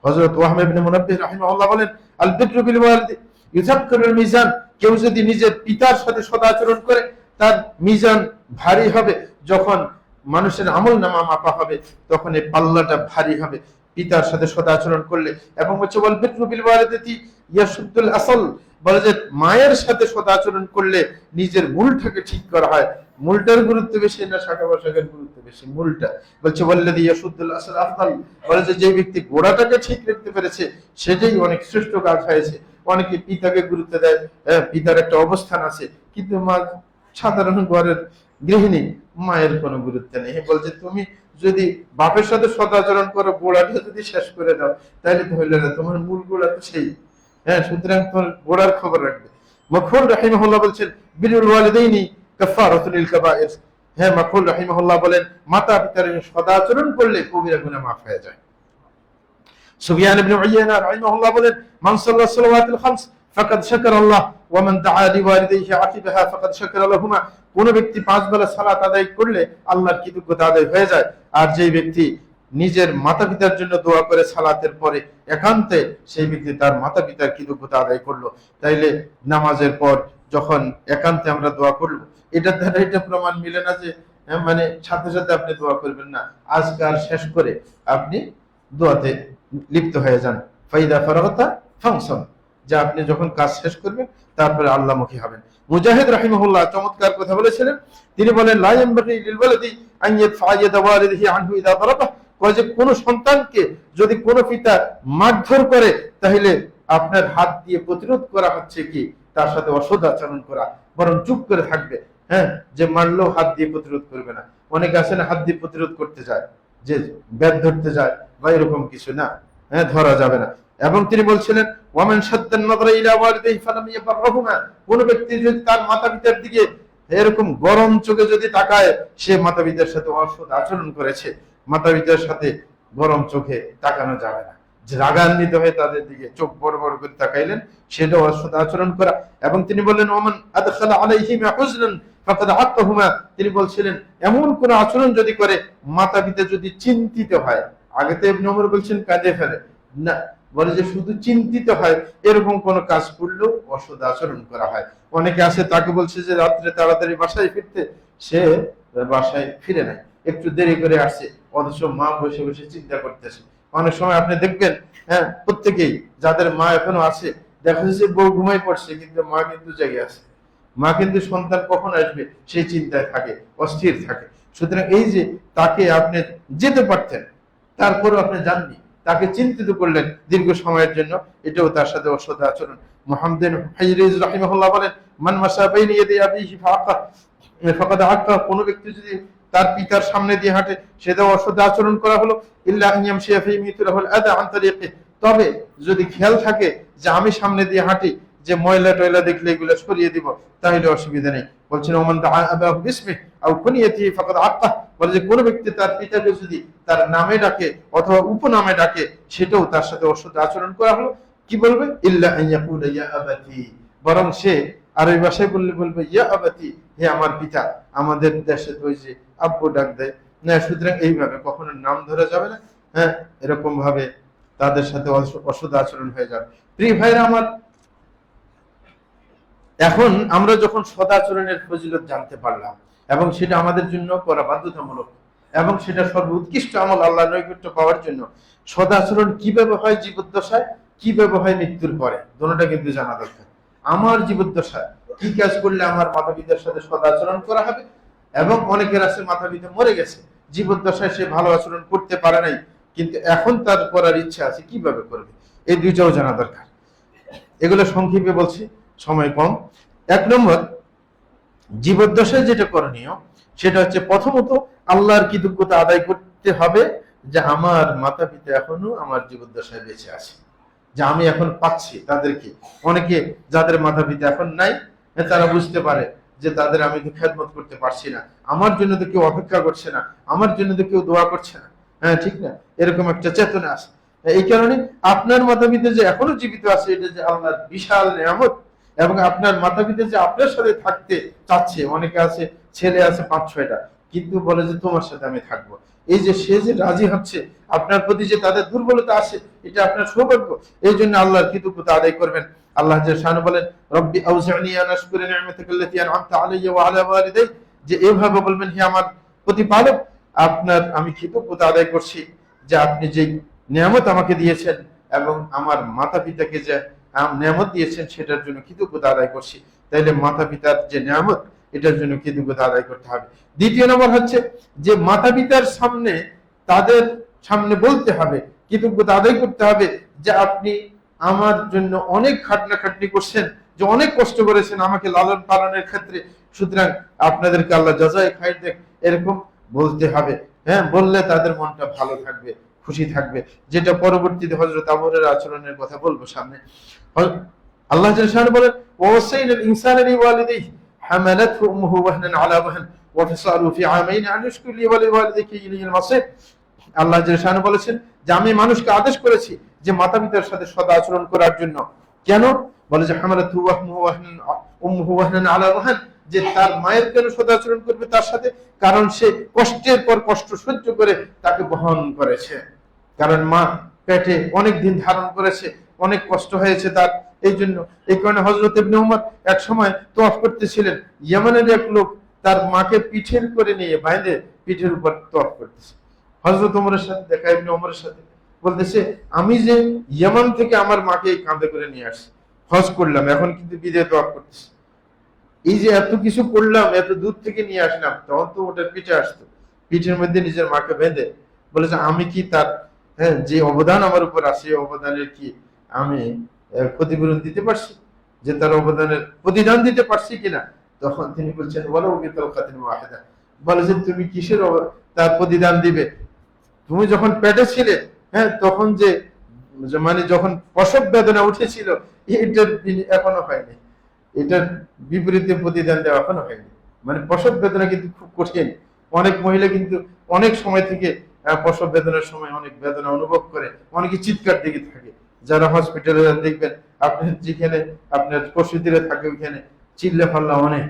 [SPEAKER 1] হযরত ওয়াহব ইবনে মুনাব্বিহ রাহিমাহুল্লাহ বলেন আল বিররু বিল ওয়ালিদি ইউযাক্কিরুল মিজান, কেউ যদি নিজের পিতার সাথে সদাচরণ করে তার মিজান ভারী হবে। যখন মানুষের আমলনামা মাপা হবে তখন এই পাল্লাটা ভারী হবে পিতার সাথে সদাচরণ করলে। এবং হচ্ছে ওয়াল বিররু বিল ওয়ালিদাতি ইয়াসুদ্দুল আসল, বলে যে মায়ের সাথে সদাচরণ করলে নিজের মূলটাকে ঠিক করা হয়। মূলটার গুরুত্ব বেশি না শাখা প্রশাখার গুরুত্ব বেশি? মূলটা। বলছে ওয়াল্লাযী ইয়াসুদ্দুল আসল আফদাল, বলে যে ব্যক্তি গোড়াটাকে ঠিক রাখতে পেরেছে সেটাই অনেক শ্রেষ্ঠ কাজ হয়েছে। অনেকে পিতাকে গুরুত্ব দেয়, পিতার একটা অবস্থান আছে, কিন্তু মা সাধারণ ঘরের গৃহিণী, মায়ের কোনো গুরুত্ব নেই। বলছে তুমি যদি বাপের সাথে সদাচরণ করো, গোড়াটা যদি শেষ করে দাও তাহলে তো হইল না, তোমার মূল গোড়া তো সেই। হ্যাঁ, সুতরাং তোমার গোড়ার খবর রাখবে। মাখুল রাহিমাহুল্লাহ বলছেন বিরুল ওয়ালিদাইনি কাফারাতুল লিল কাবায়ের। হ্যাঁ, মাখুল রাহিমাহুল্লাহ বলেন মাতা পিতার সদাচরণ করলে কবিরা গুনাহ মাফ হয়ে যায়। সুফিয়ান ইবনে উয়াইনা রাহিমাহুল্লাহ বলেন মান সাল্লা সালাওয়াতুল খামস ফাকাদ শাকারাল্লাহ ওয়া মান দাআ লিওয়ালিদাইহি আকিবাহা ফাকাদ শাকারা লাহুমা, কোন ব্যক্তি 5 বেলা সালাত আদায় করলে আল্লাহর কৃতজ্ঞতা আদায় হয়ে যায়। আর যেই ব্যক্তি নিজের মাতা পিতার জন্য দোয়া করে সালাতের পরে একান্তে, সেই ব্যক্তি তার মাতা পিতার কৃতজ্ঞতা আদায় করলো। তাইলে নামাজের পর যখন একান্তে আমরা দোয়া করব, এটার দ্বারা এটা প্রমাণ মিলে না যে মানে সাথে সাথে আপনি দোয়া করবেন না, আজকাল শেষ করে আপনি দোয়াতে লিপ্ত হয়ে যান। ফাইদা ফারাগতা ফানসাব, যে আপনি যখন কাজ শেষ করবেন তারপরে আল্লাহমুখী হবেন। মুজাহিদ রাহিমাহুল্লাহ চমৎকার কথা বলেছিলেন, তিনি বলেন লা ইয়ানবাগি লিল ওয়ালাদি আন ইয়াদফা ইয়াদা ওয়ালিদিহি আনহু ইযা দারাবা, যে কোন সন্তানকে যদি কোনো পিতা মারধর করে তাহলে আপনার হাত দিয়ে প্রতিরোধ করা হচ্ছে কি তার সাথে অসৎ আচরণ করা, বরং চুপ করে থাকবে। হ্যাঁ, যে মারলেও হাত দিয়ে প্রতিরোধ করবে না। অনেকে আছে না হাত দিয়ে প্রতিরোধ করতে যায়, যে ব্যাট ধরতে যায় বা এরকম কিছু না, হ্যাঁ, ধরা যাবে না। এবং তিনি বলছিলেন ওয়ামান শাদ্দান নাযরা ইলা ওয়ালিদাইহি ফালাম ইয়াবরহুমা, কোন ব্যক্তি যদি তার মাতা পিতার দিকে এরকম গরম চোখে যদি তাকায়, সে মাতা পিতার সাথে অসৎ আচরণ করেছে। মাতা পিতার সাথে গরম চোখে তাকানো যাবে না, যে রাগান্বিত হয়ে তাদের দিকে চোখ বড় বড় করে তাকাইলেন, সেটা অসৎ আচরণ করা। এবং তিনি বললেন ওমান আদখালা আলাইহিমা হুজনান ফাকাদ আক্কাহুমা, তিনি বলছিলেন এমন কোন আচরণ যদি করে মাতা পিতা যদি চিন্তিত হয়, আগে তো ইবনে ওমর বলছেন কাঁদে ফেলে না, বলে যে শুধু চিন্তিত হয়, এরকম কোন কাজ করলেও অসৎ আচরণ করা হয়। অনেকে আছে তাকে বলছে যে রাত্রে তাড়াতাড়ি বাসায় ফিরতে, সে বাসায় ফিরে নাই, একটু দেরি করে আসছে, অথচ মা বসে বসে চিন্তা করতেছে। অনেক সময় আপনি দেখবেন, হ্যাঁ, প্রত্যেকেই যাদের মা এখনো আছে, দেখা যাচ্ছে বউ ঘুমাই পড়ছে কিন্তু মা কিন্তু জেগে আছে, মা কিন্তু সন্তান কখন আসবে সেই চিন্তায় থাকে, অস্থির থাকে। সুতরাং এই যে তাকে আপনি যেতে পারতেন তারপরও আপনি যাননি, তাকে চিন্তিত করলেন দীর্ঘ সময়ের জন্য, এটাও তার সাথে অসৎ আচরণ। মুহাম্মদ বিন হাইরিজ রাহিমাহুল্লাহ বলেন মান মাসা বাইনা ইয়াদি আবিহি ফাকাদ আক্কা, কোন ব্যক্তি যদি তার পিতার সামনে দিয়ে হাঁটে সেটাও অসৎ আচরণ করা হলো। ইল্লা আন ইয়ামশিয়া ফি মিথলাহুল আদা আন তারিকি, তবে যদি খেয়াল থাকে যে আমি সামনে দিয়ে হাঁটি, যে ময়লা টয়লা দেখলে এগুলো সরিয়ে দিব, তাহলে অসুবিধা নেই। বলছেন ওমান দাআ আবাহু বিসমিহি আও কুনিয়াতিহি ফাকাদ আক্কা, বলে যে কোন ব্যক্তি তার পিতাকে যদি তার নামে ডাকে অথবা উপনামে ডাকে, সেটাও তার সাথে অসৎ আচরণ করা হলো। কি বলবে? ইল্লা আন ইয়াকুলা ইয়া আবাতি, বরং সে আরবি ভাষায় বলবে ইয়া আবাতি, হে আমার পিতা। আমাদের দেশে তো ওই যে আব্বু ডাক দেয় না, সুতরাং এইভাবে কখনো নাম ধরা যাবে না। হ্যাঁ, এরকম ভাবে তাদের সাথে অসৎ আচরণ হয়ে যাবে। প্রিয় ভাইরা আমার, এখন আমরা যখন সদাচরণের ফজিলত জানতে পারলাম এবং সেটা আমাদের জন্য করা বাধ্যতামূলক, এবং সেটা সর্বোৎকৃষ্ট আমল আল্লাহর নৈকট্য পাওয়ার জন্য, সদাচরণ কিভাবে হয় জীবদ্দশায়, কিভাবে হয় মৃত্যুর পরে, দুটোটা কিন্তু জানা দরকার। আমার জীবদ্দশায় কি কাজ করলে আমার মাতা পিতার সাথে সদাচরণ করা হবে। এবং অনেকের আছে মাতা পিতা মরে গেছে, জীবদ্দশায় সে ভালো আচরণ করতে পারে নাই, কিন্তু এখন তার করার ইচ্ছা আছে, কিভাবে করবে, এই দুইটাও জানা দরকার। এগুলো সংক্ষেপে বলছি, সময় কম। 1 নম্বর, জীবদ্দশায় যেটা করণীয় সেটা হচ্ছে প্রথমত আল্লাহর কৃতজ্ঞতা আদায় করতে হবে যে আমার মাতা পিতা এখনো আমার জীবদ্দশায় বেঁচে আছে, যে আমি এখন পাচ্ছি তাদেরকে। অনেকে যাদের মাতা পিতা এখন নাই, তারা বুঝতে পারে যে তাদের আমি তো খেদমত করতে পারছি না, আমার জন্য তো কেউ অপেক্ষা করছে না, আমার জন্য তো কেউ দোয়া করছে না, হ্যাঁ ঠিক না, এরকম একটা চেতনা আছে। এই কারণে আপনার মাতা পিতা যে এখনো জীবিত আছে, এটা যে আল্লাহর বিশাল নিয়ামত। এবং আপনার মাতা পিতা যে আপনার সাথে থাকতে চাচ্ছে, অনেকে আছে ছেলে আছে 5-6টা, কিন্তু বলে যে তোমার সাথে আমি থাকবো। এই যে সে যে রাজি হচ্ছে, আপনার প্রতি যে তাদের দুর্বলতা আছে, এটা আপনার সৌভাগ্য। এই জন্য আল্লাহর কৃতজ্ঞতা আদায় করবেন। আল্লাহ জাল্লাহু বলেন, রব্বি আউজি'নি আন আশকুরা নি'মাতাকাল্লাতী আন'আমতা আলাইয়া ওয়া আলা ওয়ালিদাই, যে এভাবে বলবেন, হে আমার প্রতিপালক, আপনার আমি কৃতজ্ঞতা আদায় করছি যে আপনি যে নিয়ামত আমাকে দিয়েছেন এবং আমার মাতা পিতাকে যে নিয়ামত দিয়েছেন সেটার জন্য কৃতজ্ঞতা আদায় করছি। তাইলে মাতা পিতার যে নিয়ামত, এটার জন্য কৃতজ্ঞতা আদায় করতে হবে। দ্বিতীয় নম্বর হচ্ছে যে মাতা পিতার সামনে, তাদের সামনে বলতে হবে, কৃতজ্ঞতা আদায় করতে হবে যে আপনি আমার জন্য অনেক খাটনি করছেন, যে অনেক কষ্ট করেছেন আমাকে লালন পালনের ক্ষেত্রে, সুতরাং আপনাদেরকে আল্লাহ জাযায়ে খায়র দেখ, এরকম বলতে হবে। হ্যাঁ, বললে তাদের মনটা ভালো থাকবে, খুশি থাকবে, যেটা পরবর্তীতে হযরত আবু হুরায়রার আচরণের কথা বলবো সামনে। আল্লাহ জাল্লাহু বলেন, ওয়াসাইনাল ইনসানা লিওয়ালিদাইহি হামালাতহু উম্মুহু ওয়াহনান আলা ওয়াহন ওয়া ফিসালুহু ফি আমাইন আন ইশকুর লি ওয়া লিওয়ালিদাইহি ইলাইহিল মাসির। আল্লাহ জাল্লাহু বলেছেন যে আমি মানুষকে আদেশ করেছি যে মাতা পিতার সাথে সদা আচরণ করার জন্য। কেন? বলে যে হামালাতহু উম্মুহু ওয়াহনান আলা ওয়াহন, যে তার মায়ের কেন সদাচরণ করবে তার সাথে? কারণ সে কষ্টের পর কষ্ট সহ্য করে তাকে বহন করেছে, কারণ মা পেটে অনেক দিন ধারণ করেছে, অনেক কষ্ট হয়েছে তার। এই জন্য, এই কারণে হযরত ইবনে উমর এক সময় তওয়াফ করতেছিলেন, ইয়েমেনের এক লোক তার মাকে পিঠের করে নিয়ে বাইরে পিঠের উপর তওয়াফ করতেছে। হযরত ওমরের সাথে দেখা, ইবনে উমরের সাথে, বলতেছে আমি যে ইয়েমেন থেকে আমার মাকে কাঁধে করে নিয়ে আসছি, হজ করলাম, এখন কিন্তু বিদায় তওয়াফ করতেছি, এই যে এত কিছু করলাম, এত দূর থেকে নিয়ে আসলাম, তখন তো ওটার পিঠে আসতো, পিঠের মধ্যে নিজের মাকে বেঁধে বলেছে আমি কি তার, হ্যাঁ, যে অবদান আমার উপর আছে, অবদানের কি আমি ক্ষতিপূরণ দিতে পারছি, যে তার অবদানের প্রতিদান দিতে পারছি কিনা? তখন তিনি বলছেন, বলো বলে যে তুমি কিসের তার প্রতিদান দিবে? তুমি যখন পেটে ছিলে, হ্যাঁ, তখন যে মানে যখন প্রসব বেদনা উঠেছিল, এটার এখনো হয়নি, এটার বিপরীতে প্রতিদান দেওয়া এখনো হয়নি। মানে প্রসব বেদনা কিন্তু খুব কঠিন। অনেক মহিলা কিন্তু অনেক সময় থেকে প্রসব বেদনার সময় অনেক বেদনা অনুভব করে, অনেকে চিৎকার দিকে থাকে। যারা হসপিটালে দেখবেন, আপনার যেখানে আপনার প্রসূতিরা থাকে ওইখানে চিল্লা ফাল্লা অনেক,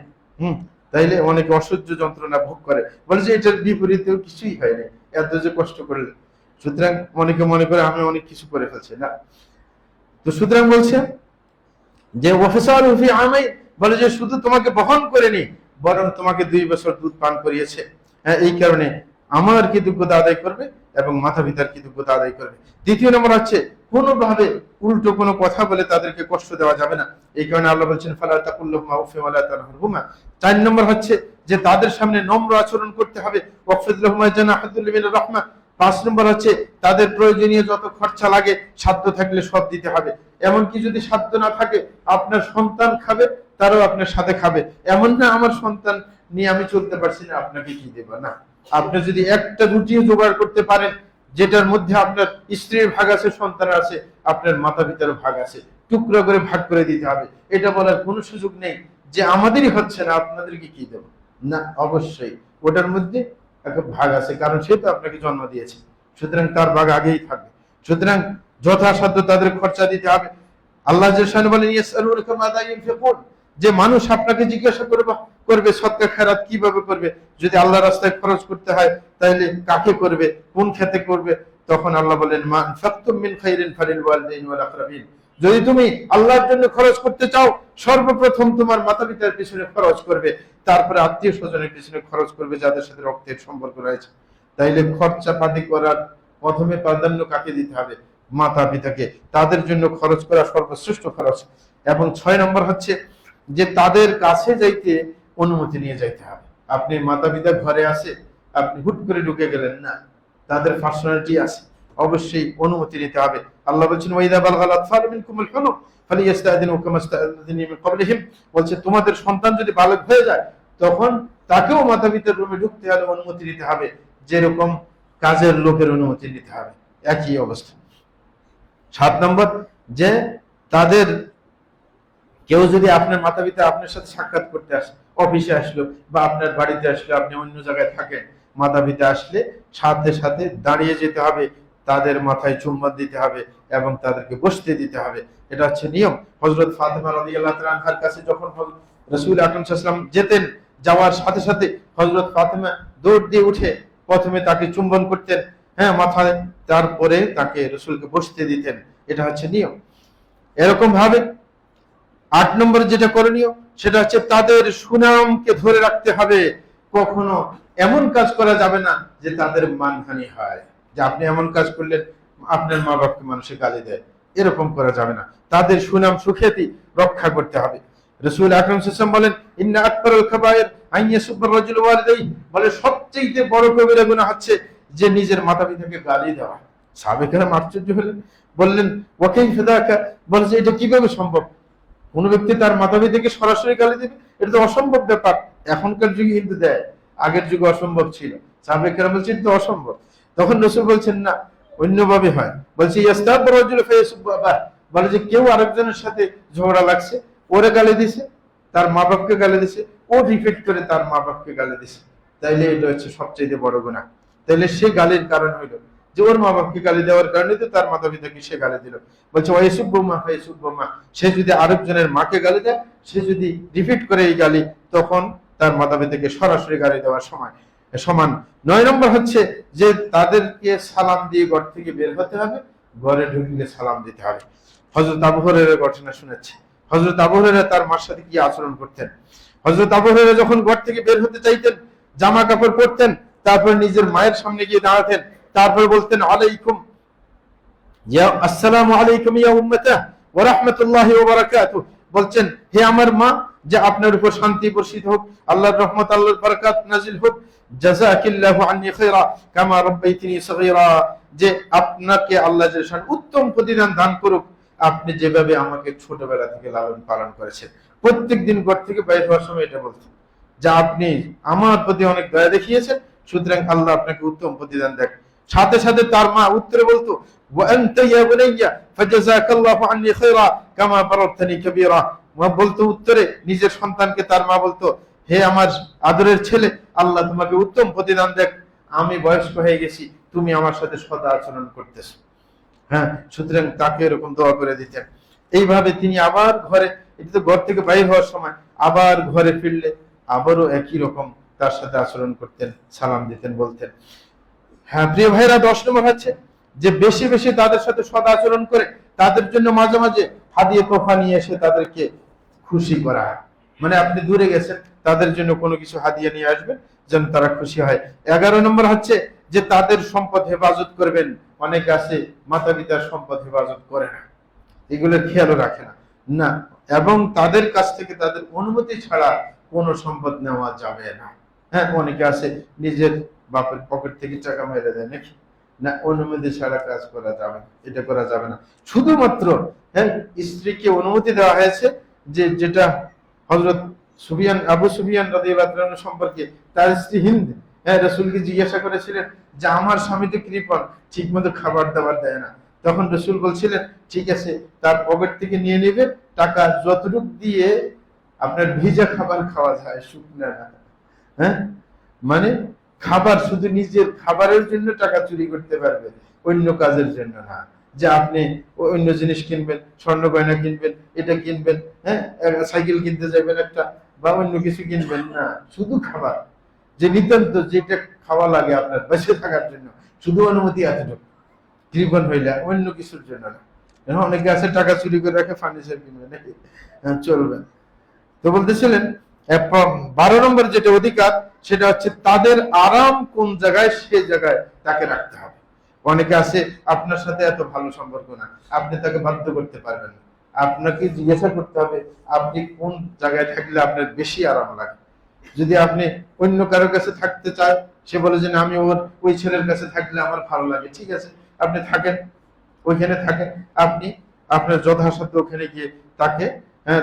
[SPEAKER 1] তাইলে অনেকে অসহ্য যন্ত্রণা ভোগ করে। বলে যে এটার বিপরীতেও কিছুই হয় না, এত যে কষ্ট করলে। সুতরাং অনেকে মনে করে আমি অনেক কিছু করে ফেলছি, না। তো সুতরাং বলছে যে ওয়াফিসালুহু ফি আমাইন, বলে যে শুধু তোমাকে বহন করেনি, বরং তোমাকে 2 বছর দুধ পান করিয়েছে। হ্যাঁ, এই কারণে আমার কৃতজ্ঞতা আদায় করবে এবং মাতা পিতার কৃতজ্ঞতা আদায় করবে। দ্বিতীয় নম্বর হচ্ছে কোনোভাবে উল্টো কোনো কথা বলে তাদেরকে কষ্ট দেওয়া যাবে না। এই কারণে আল্লাহ বলছেন ফালা তাকুল্লাহুমা উফ ওয়া লা তানহারহুমা। 4 নম্বর হচ্ছে যে তাদের সামনে নম্র আচরণ করতে হবে, ওয়াকফিদ লাহুমা জানাহাতুল মিনার রাহমা। 5 নম্বর হচ্ছে তাদের প্রয়োজনীয় যত খরচা লাগে, সাধ্য থাকলে সব দিতে হবে। এমনকি যদি সাধ্য না থাকে, আপনার সন্তান খাবে, তারাও আপনার সাথে খাবে। এমন না আমার সন্তান নিয়ে আমি চলতে পারছি না, আপনাকে কি দেব না। আপনি যদি একটা রুটিও জোগাড় করতে পারেন, যেটার মধ্যে আপনার স্ত্রীর ভাগ আছে, সন্তান আছে, আপনার মাতা পিতার ভাগ আছে, টুকরো করে ভাগ করে দিতে হবে। এটা বলার কোনো সুযোগ নেই যে আমাদেরই হচ্ছে না, আপনাদেরকে কি দেব না। অবশ্যই ওটার মধ্যে একটা ভাগ আছে, কারণ সে তো আপনাকে জন্ম দিয়েছে, সুতরাং তার ভাগ আগেই থাকবে। সুতরাং যথাসাধ্য তাদের খরচা দিতে হবে। আল্লাহ জাল্লাহু বলেন ইয়াসআলুনাকা মাযা ইউনফিকুন, যে মানুষ আপনাকে জিজ্ঞাসা করবে সদকা খেরাত কিভাবে করবে। যদি আল্লাহর রাস্তায় খরচ করতে হয়, তাহলে কাকে করবে, কোন ক্ষেত্রে করবে? তখন আল্লাহ বলেন মা আনফাকতুম মিন খাইরিন ফালিল ওয়ালিদাইনি ওয়াল আকরাবিন। যদি তুমি আল্লাহর জন্য খরচ করতে চাও, সর্বপ্রথম তোমার মাতা পিতার পিছনে খরচ করবে, তারপরে আত্মীয় স্বজনের পিছনে খরচ করবে, যাদের সাথে রক্তের সম্পর্ক রয়েছে। তাইলে খরচা পাতি করার প্রথমে প্রাধান্য কাকে দিতে হবে? মাতা পিতাকে। তাদের জন্য খরচ করা সর্বশ্রেষ্ঠ খরচ। এবং 6 নম্বর হচ্ছে যে তাদের কাছে যাইতে অনুমতি নিয়ে যাইতে হবে। আপনি মাতা পিতা ঘরে আছে, আপনি হুট করে ঢুকে গেলেন না, তাদের পার্সোনালিটি আছে, অবশ্যই অনুমতি নিতে হবে। আল্লাহ বলছেন ওয়াইদা বালগাল আতফালু মিনকুমুল হুলুম ফালিয়াস্তাযিনু কামা ইস্তাযিনু মিন ক্বাবলিহিম, বলছে তোমাদের সন্তান যদি বালক হয়ে যায় তখন তাকেও মাতা পিতার রুমে ঢুকতে হলে অনুমতি নিতে হবে, যেরকম কাজের লোকের অনুমতি নিতে হবে, একই অবস্থা। 7 নম্বর যে তাদের কেউ যদি আপনার মাতা পিতা আপনার সাথে সাক্ষাৎ করতে আসে, অফিসে আসলো বা আপনার বাড়িতে আসলো, আপনি অন্য জায়গায় থাকেন, মাতা পিতা আসলে সাথে সাথে দাঁড়িয়ে যেতে হবে, তাদের মাথায় চুম্বন দিতে হবে এবং তাদেরকে বসতে দিতে হবে, এটা হচ্ছে নিয়ম। হযরত ফাতেমা রাদিয়াল্লাহু তাআলা আনহার কাছে যখন রাসূল আকরাম সাল্লাল্লাহু আলাইহি ওয়াসাল্লাম যেতেন, যাওয়ার সাথে সাথে হযরত ফাতেমা দৌড় দিয়ে উঠে প্রথমে তাকে চুম্বন করতেন, মাথায়, তারপরে তাকে রাসূলকে বসতে দিতেন, এটা হচ্ছে নিয়ম। এরকম ভাবে 8 নম্বর যেটা করণীয় সেটা হচ্ছে তাদের সুনামকে ধরে রাখতে হবে। কখনো এমন কাজ করা যাবে না যে তাদের মানহানি হয়, যে আপনি এমন কাজ করলেন আপনার মা বাবাকে মানুষে গালি দেয়, এরকম করা যাবে না। তাদের সুনাম সুখ্যাতি রক্ষা করতে হবে। রাসূল আকরাম সাল্লাল্লাহু আলাইহি ওয়াসাল্লাম বলেন ইন্না আকবারুল কাবায়ের আন ইয়াসুব্বার রাজুলু ওয়ালিদাইহি, বলে সবচেয়ে বড় কবিরা গুনাহ হচ্ছে যে নিজের মাতা পিতাকে গালি দেওয়া। সাহাবায়ে কেরাম আশ্চর্য হলেন, বললেন ওয়া কাইফা যাকা, বলে যে এটা কিভাবে সম্ভব? কোন ব্যক্তি তার মাতা পিতাকে সরাসরি গালি দেবে, এটা তো অসম্ভব ব্যাপার। এখনকার যুগে কিন্তু দেয়, আগের যুগে অসম্ভব ছিল। সাহাবায়ে কেরাম বলছেন তো অসম্ভব। তখন রাসূল বলছেন না, অন্যভাবে হয়। বলছে ইয়াস্তাব রাজুল ফায়াসুব্বু আবা, বলে যে কেউ আরেকজনের সাথে ঝগড়া লাগছে, ওরে গালি দিছে, তার মা বাপকে গালি দিছে, ও রিপিট করে তার মা বাপকে গালি দিছে, তাইলে এটা হচ্ছে সবচেয়ে বড় গুনাহ। তাইলে সে গালির কারণ হইল যে ওর মা বাপকে গালি দেওয়ার কারণে তো তার মাতা পিতাকে সে গালি দিল। বলছে ওয়াইসুব্বু মা ফায়াসুব্বু মা, সে যদি আরেকজনের মাকে গালি দেয়, সে যদি রিপিট করে এই গালি, তখন তার মাতা পিতাকে সরাসরি গালি দেওয়ার সমান। 9 নম্বর হচ্ছে যে তাদেরকে সালাম দিয়ে ঘর থেকে বের হতে হবে, ঘরে ঢুকলে সালাম দিতে হবে। হযরত আবু হুরায়রার ঘটনা শুনেছি। হযরত আবু হুরায়রা তার মার সাথে কি আচরণ করতেন। হযরত আবু হুরায়রা যখন ঘর থেকে বের হতে চাইতেন, জামা কাপড় পরতেন, তারপর নিজের মায়ের সামনে গিয়ে দাঁড়াতেন, তারপর বলতেন আলাইকুম ইয়া আসসালামু আলাইকুম ইয়া উম্মাতা ওয়া রাহমাতুল্লাহি ওয়া বারাকাতুহু, বলছেন হে আমার মা, যে আপনার উপর শান্তি বর্ষিত হোক, আল্লাহর রহমত, আল্লাহর বারাকাত নাজিল হোক, জাযাকিল্লাহু আন্নী খায়রা কামা রাব্বাইতিনি সগীরা, যে আপনাকে আল্লাহ জাল্লাহু উত্তম প্রতিদান দান করুক, আপনি যেভাবে আমাকে ছোটবেলা থেকে লালন পালন করেছেন। প্রত্যেকদিন ঘর থেকে বাইরে হওয়ার সময় এটা বলতেন যে আপনি আমার প্রতি অনেক দয়া দেখিয়েছেন, সুতরাং আল্লাহ আপনাকে উত্তম প্রতিদান দেখ। সাথে সাথে তার মা উত্তরে বলতো ওয়া আনতা ইয়া বুনাইয়া ফাজাযাকাল্লাহু আন্নী খায়রা কামা বারারতানি কাবীরা, মা বলতো উত্তরে নিজের সন্তানকে, তার মা বলতো হে আমার আদরের ছেলে, আল্লাহ তোমাকে উত্তম প্রতিদান দেখ, আমি বয়স্ক হয়ে গেছি, তুমি আমার সাথে সদা আচরণ করতেছো। সুতরাং তাকে এরকম দোয়া করে দিতেন। এইভাবে তিনি আবার ঘরে, এটা তো ঘর থেকে বাইরে হওয়ার সময়, আবার ঘরে ফিরলে আবারও একই রকম তার সাথে আচরণ করতেন, সালাম দিতেন, বলতেন। প্রিয় ভাইরা, 10 নম্বর হচ্ছে যে বেশি বেশি তাদের সাথে সদা আচরণ করে তাদের জন্য মাঝে মাঝে হাদিয়া তোফা নিয়ে এসে তাদেরকে খুশি করা। মানে আপনি দূরে গেছেন, তাদের জন্য কোনো কিছু হাদিয়া নিয়ে আসবেন যেন তারা খুশি হয়। 11 নম্বর হচ্ছে যে তাদের সম্পদ হেফাজত করবেন। অনেকে আছে মাতা পিতার সম্পদ হেফাজত করে না, এগুলোর খেয়ালও রাখে না, এবং তাদের কাছ থেকে তাদের অনুমতি ছাড়া কোনো সম্পদ নেওয়া যাবে না। অনেকে আছে নিজের বাপের পকেট থেকে টাকা মেরে দেয় নাকি, না, অনুমতি ছাড়া কাজ করা যাবে না, এটা করা যাবে না। শুধুমাত্র স্ত্রীকে অনুমতি দেওয়া হয়েছে যে যেটা হযরত আবু সুফিয়ান রাদিয়াল্লাহু আনহু সম্পর্কে, তার স্ত্রী হিন্দ রাসূলকে জিজ্ঞাসা করেছিলেন যে আমার স্বামী তো কৃপণ, ঠিক মতো খাবার দাবার দেয় না। তখন রাসূল বলছিলেন ঠিক আছে, তার পকেট থেকে নিয়ে নেবে, টাকা যতটুকু দিয়ে আপনার ভিজা খাবার খাওয়া যায়, শুকনা না। মানে খাবার শুধু নিজের খাবারের জন্য টাকা চুরি করতে পারবে, অন্য কাজের জন্য না। যে আপনি অন্য জিনিস কিনবেন, স্বর্ণ গয়না কিনবেন, এটা কিনবেন, সাইকেল কিনতে যাবেন একটা, বা অন্য কিছু কিনবেন না, শুধু খাবার, যে নিতান্ত যেটা খাওয়া লাগে আপনার বেঁচে থাকার জন্য, শুধু অনুমতি এতটুকু। কৃপণ হইলে অন্য কিছুর জন্য না। অনেকে আছে টাকা চুরি করে রাখে, ফার্নিচার কিনবে নাকি, চলবে। তো বলতেছিলেন 12 নম্বর যেটা অধিকার, সেটা হচ্ছে তাদের আরাম কোন জায়গায় সে জায়গায় তাকে রাখতে হবে। অনেকে আছে আপনার সাথে এত ভালো সম্পর্ক না, আপনি তাকে বাধ্য করতে পারবেন না, আপনাকে জিজ্ঞাসা করতে হবে আপনি কোন জায়গায় থাকলে আপনার বেশি আরাম লাগে। যদি আপনি অন্য কারোর কাছে থাকতে চায়, সে বলে যে না, আমি ওই ছেলের কাছে থাকলে আমার ভালো লাগে, ঠিক আছে, আপনি থাকেন, ওইখানে থাকেন। আপনি আপনার যথাসাধ্য ওখানে গিয়ে তাকে,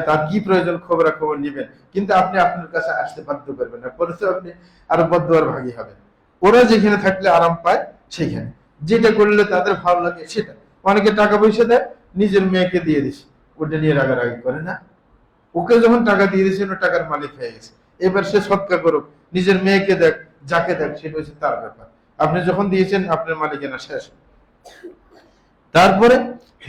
[SPEAKER 1] তার কি প্রয়োজন খবরাখবর নিবেন, কিন্তু আপনি আপনার কাছে আসতে বাধ্য করবেন না, পরে তো আপনি আরো বদদুয়ার ভাগী হবেন। ওরা যেখানে থাকলে আরাম পায় সেখানে, যেটা করলে তাদের ভালো লাগে সেটা। অনেকে টাকা পয়সা দেয়, নিজের মেয়েকে দিয়ে দিছে, ওটা নিয়ে রাগারাগি করে না। ওকে যখন টাকা দিয়ে দিয়েছে, ও টাকার মালিক হয়ে গেছে, এবার সে সৎকার করুক, নিজের মেয়েকে দেখ, যাকে দেখ, সেটা হচ্ছে তার ব্যাপার। আপনি যখন দিয়েছেন আপনার মালিকানা শেষ। তারপরে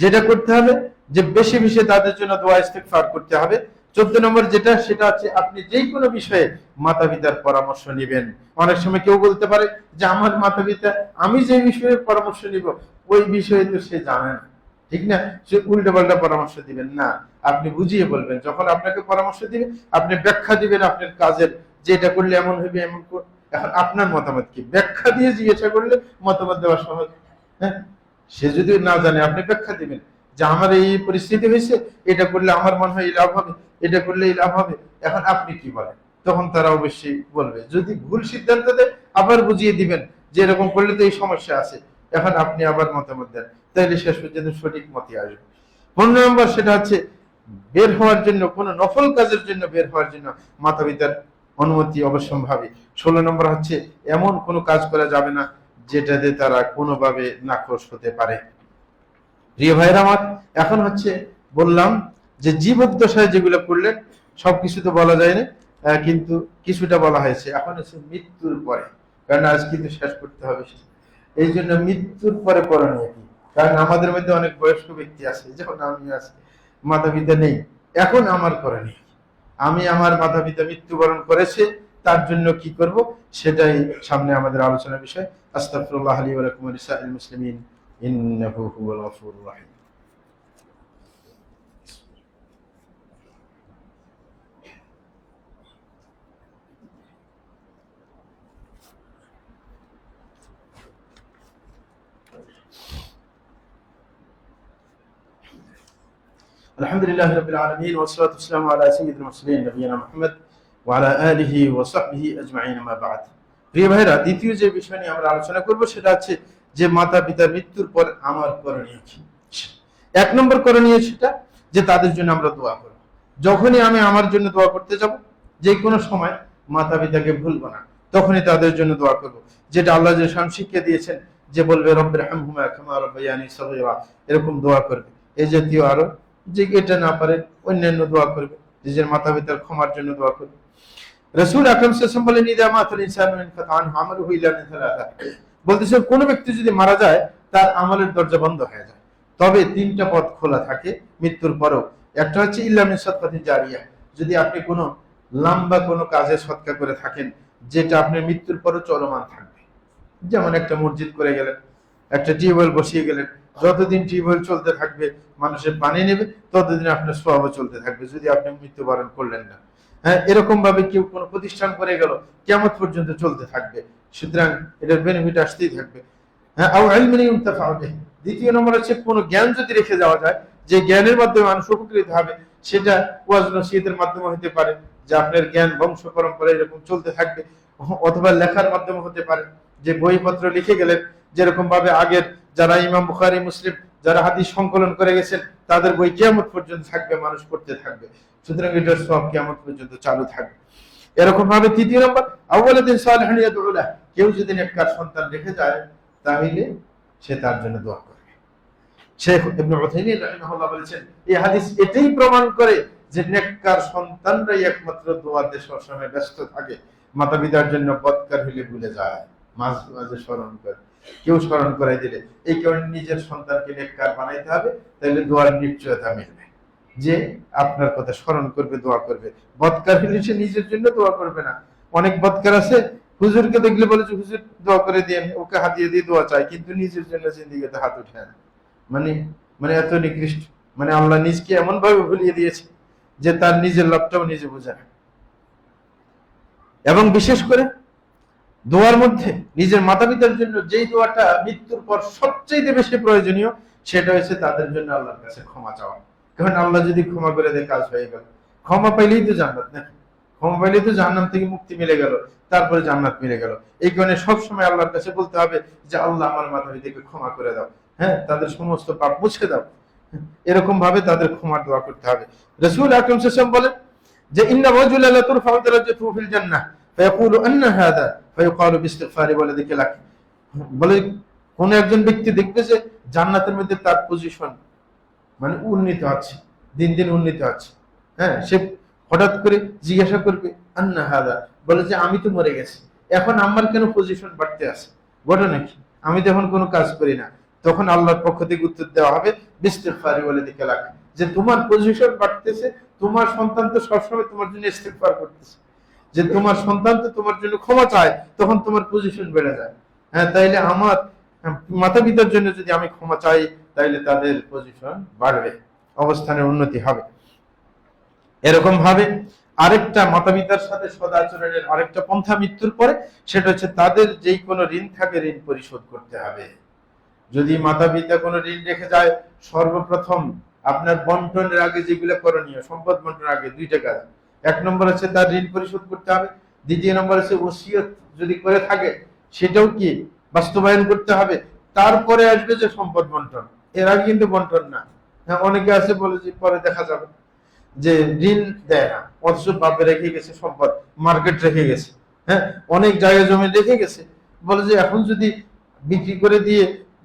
[SPEAKER 1] যেটা করতে হবে যে বেশি বেশি তাদের জন্য দোয়া ইস্তেগফার করতে হবে। 14 নম্বর যেটা, সেটা হচ্ছে আপনি যে কোনো বিষয়ে মাতা পিতার পরামর্শ নেবেন। অনেক সময় কেউ বলতে পারে যে আমার মাতা পিতা, আমি যে বিষয়ে পরামর্শ নিব ওই বিষয়ে তো সে জানে না, ঠিক না, সে উল্টো পাল্টা পরামর্শ দিবেন না, আপনি বুঝিয়ে বলবেন। যখন আপনাকে পরামর্শ দিবে, আপনি ব্যাখ্যা দিবেন আপনার কাজের, যে এটা করলে এমন হবে, এমন কর। এখন আপনার মতামত কি, ব্যাখ্যা দিয়ে জিজ্ঞাসা করলে মতামত দেওয়া সহজ। হ্যাঁ, সে যদি না জানে, আপনি ব্যাখ্যা দিবেন যে আমার এই পরিস্থিতি হয়েছে, এটা করলে আমার মনে হয় এই লাভ হবে, এটা করলে এই লাভ হবে, এখন আপনি কি বলেন। তখন তারা অবশ্যই বলবে। যদি ভুল সিদ্ধান্ত দেয়, আবার বুঝিয়ে দিবেন যে এরকম করলে তো এই সমস্যা আছে, এখন আপনি আবার মতামত দেন, তাইলে শেষ পর্যন্ত সঠিক মতে আসবে। 15 নম্বর, সেটা হচ্ছে বের হওয়ার জন্য, কোন নফল কাজের জন্য বের হওয়ার জন্য মাতা পিতার অনুমতি অবশ্যম্ভাবী। 16 নম্বর হচ্ছে এমন কোনো কাজ করা যাবে না যেটাতে তারা কোনোভাবে নাখোশ হতে পারে। প্রিয় ভাইরা আমার, এখন হচ্ছে বললাম যে জীবদ্দশায় যেগুলো করলেন সবকিছু তো বলা যায় না, কিন্তু কিছুটা বলা হয়েছে। এখন হচ্ছে মৃত্যুর পরে, কারণ আজ কিন্তু শেষ করতে হবে, এই জন্য মৃত্যুর পরে করণীয় কি। কারণ আমাদের মধ্যে অনেক বয়স্ক ব্যক্তি আছে, যেমন আমি আছি, মাতা পিতা নেই, এখন আমার করণীয় কি? আমি আমার মাতা পিতা মৃত্যুবরণ করেছে, তার জন্য কি করব, সেটাই সামনে আমাদের আলোচনার বিষয়। আস্তাগফিরুল্লাহ লি ওয়া লাকুম ওয়া লিসাইরিল মুসলিমিন ইন্নাহু হুয়াল গফুরুর রহিম। আলহামদুলিল্লাহ রাব্বিল আলামিন ওয়া সলাতু ওয়াসসালামু আলা সাইয়্যিদিল মুরসালিন নবিয়িনা মুহাম্মদ ওয়া আলা আলিহি ওয়া সাহবিহি আজমাইন, আম্মা বা'দ। প্রিয় ভাইরা, দ্বিতীয় যে বিষয় নিয়ে আমরা আলোচনা করব সেটা হচ্ছে যে মাতা পিতার মৃত্যুর পর আমার করণীয় কি। 1 নম্বর করণীয় সেটা যে তাদের জন্য আমরা দোয়া করব। যখনই আমি আমার জন্য দোয়া করতে যাব, যে কোনো সময় মাতা পিতাকে ভুলবো না, তখনই তাদের জন্য দোয়া করব। যেটা আল্লাহ যে শান শিক্ষা দিয়েছেন, যে বলবে রব্বিরহামহুমা কামা রাব্বায়ানি সগীরা, এরকম দোয়া করবে। এই জাতীয় আরো, যে এটা না পারে অন্যান্য দোয়া করবে, নিজের মাতা পিতার ক্ষমার জন্য দোয়া করবে। রাসূল আকরাম সাল্লাল্লাহু আলাইহি ওয়াসাল্লাম বলেন ইদা মাতাল ইনসানু ইনকাতা আনহু আমালুহু ইল্লা মিন সালাসা, বলতেছে কোন ব্যক্তি যদি মারা যায়, তার আমলের দরজা বন্ধ হয়ে যায়, তবে 3টা পথ খোলা থাকে মৃত্যুর পরেও। একটা হচ্ছে ইল্লা মিন সাদকাতিন জারিয়া, যদি আপনি কোনো লম্বা কোনো কাজে সদকা করে থাকেন, যেটা আপনার মৃত্যুর পরেও চলমান থাকবে। যেমন একটা মসজিদ করে গেলেন, একটা টিউবওয়েল বসিয়ে গেলেন, যতদিন টিউবওয়েল চলতে থাকবে, মানুষের পানি নেবে, ততদিন আপনার সওয়াব চলতে থাকবে, যদি আপনি মৃত্যুবরণ করলেন না। হ্যাঁ, এরকম ভাবে কেউ কোনো প্রতিষ্ঠান করে গেল, কিয়ামত পর্যন্ত চলতে থাকবে, সুতরাং এটার বেনিফিট আসতেই থাকবে। হ্যাঁ, আও ইলমিন ইউনতাফাউ বিহি। দ্বিতীয় নম্বর হচ্ছে কোনো জ্ঞান যদি রেখে যাওয়া যায়, যে জ্ঞানের মাধ্যমে মানুষ উপকৃত হবে, সেটা ওয়াজ নসিহতের মাধ্যমে হতে পারে, যে আপনার জ্ঞান বংশ পরম্পরা এরকম চলতে থাকবে, অথবা লেখার মাধ্যমে হতে পারে, যে বইপত্র লিখে গেলেন, যেরকম ভাবে আগের যারা ইমাম বুখারী মুসলিম যারা হাদিস সংকলন করে গেছেন, তাদের বই কিয়ামত পর্যন্ত থাকবে, মানুষ পড়তে থাকবে, সুতরাং এটার সব কিয়ামত পর্যন্ত চালু থাকবে। এরকম ভাবে 3 নম্বর, আওয়ালাদিন সালিহুন ইয়াদউ লাহ, কেউ যদি নেককার সন্তান রেখে যায়, তাহলে সে তার জন্য দোয়া করবে। শেখ ইবনে উথাইমিন রাহিমাহুল্লাহ বলেছেন, এই হাদিস এটাই প্রমাণ করে যে নেককার সন্তানরাই একমাত্র দোয়াতে সবসময় ব্যস্ত থাকে, মাতা পিতার জন্য বদকার হলে ভুলে যায়, মাঝে মাঝে স্মরণ করে, কেউ স্মরণ করাই দিলে। এই কারণে নিজের সন্তানকে নেককার বানাইতে হবে, তাহলে দোয়ার নিশ্চয়তা মিলবে, যে আপনার কথা স্মরণ করবে, দোয়া করবে। বদকার হলে সে নিজের জন্য দোয়া করবে না। অনেক বদকার আছে, হুজুরকে দেখলে বলে যে হুজুর দোয়া করে দেন, ওকে হাতিয়ে দিয়ে দোয়া চায়, কিন্তু নিজের জন্য জিন্দিগিতে হাত উঠায় না। মানে মানে এত নিকৃষ্ট, মানে আল্লাহ নিজকে এমন ভাবে ভুলিয়ে দিয়েছে যে তার নিজের লাভটাও নিজে বোঝে না। এবং বিশেষ করে দোয়ার মধ্যে নিজের মাতা পিতার জন্য যেই দোয়াটা মৃত্যুর পর সবচেয়ে বেশি প্রয়োজনীয়, সেটা হচ্ছে তাদের জন্য আল্লাহর কাছে ক্ষমা চাওয়া। কারণ আল্লাহ যদি ক্ষমা করে দেয় কাজ হয়ে গেল। ক্ষমা পাইলেই তো জান্নাত নাকি, ক্ষমা পাইলেই তো জাহান্নাম থেকে মুক্তি মিলে গেল, তারপরে জান্নাত মিলে গেল। এই কারণে সবসময় আল্লাহর কাছে বলতে হবে যে আল্লাহ আমার মাতা পিতাকে ক্ষমা করে দাও, হ্যাঁ, তাদের সমস্ত পাপ মুছে দাও। এরকম ভাবে তাদের ক্ষমার দোয়া করতে হবে। রাসূল আকরাম সাল্লাল্লাহু আলাইহি ওয়াসাল্লাম বলেন যে ইন্না রাজুলা লা তুরফাউ দারাজাতুহু ফিল জান্নাহ ফায়াকুলু আন্না হাযা ফায়ুকালু বিইস্তিগফারি ওয়ালাদিকা লাক। বলে কোন একজন ব্যক্তি দেখবে যে জান্নাতের মধ্যে তার পজিশন মানে উন্নীত আছে, দিন দিন উন্নীত আছে। হ্যাঁ, সে হঠাৎ করে জিজ্ঞাসা করবে আন্না হাদা, বলে যে আমি তো মরে গেছি, এখন আমার কেন পজিশন বাড়তে আছে, ঘটনা কি, আমি তো এখন কোনো কাজ করি না। তখন আল্লাহর পক্ষ থেকে উত্তর দেওয়া হবে বিস্তিগফারি ওয়ালাদিকা লাক, যে তোমার পজিশন বাড়তেছে, তোমার সন্তান তো সবসময় তোমার জন্য ইস্তিগফার করতেছে, যে তোমার সন্তান তো তোমার জন্য ক্ষমা চায়, তখন তোমার পজিশন বেড়ে যায়। হ্যাঁ, তাইলে আমার মাতা পিতার জন্য যদি আমি ক্ষমা চাই, তাইলে তাদের পজিশন বাড়বে, অবস্থানের উন্নতি হবে। এরকম ভাবে আরেকটা মাতা পিতার সাথে সদাচরণের আরেকটা পন্থা মৃত্যুর পরে, সেটা হচ্ছে তাদের যেই কোনো ঋণ থাকে ঋণ পরিশোধ করতে হবে। যদি মাতা পিতা কোনো ঋণ রেখে যায়, সর্বপ্রথম আপনার বন্টনের আগে যেগুলো করণীয়, সম্পদ বন্টনের আগে দুইটা কাজ। এক নম্বর হচ্ছে তার ঋণ পরিশোধ করতে হবে, দ্বিতীয় নম্বর হচ্ছে ওসিয়ত যদি করে থাকে সেটাও কি বাস্তবায়ন করতে হবে, তারপরে আসবে যে সম্পদ বন্টন। এর আগে কিন্তু বন্টন না। হ্যাঁ, অনেকে আছে বলে যে পরে দেখা যাবে, যে ঋণ দেয় না, অথচ বাপে রেখে গেছে সম্পদ, মার্কেট রেখে গেছে, হ্যাঁ, অনেক জায়গা জমি রেখে গেছে, বলে যে এখন যদি বিক্রি করে দিয়ে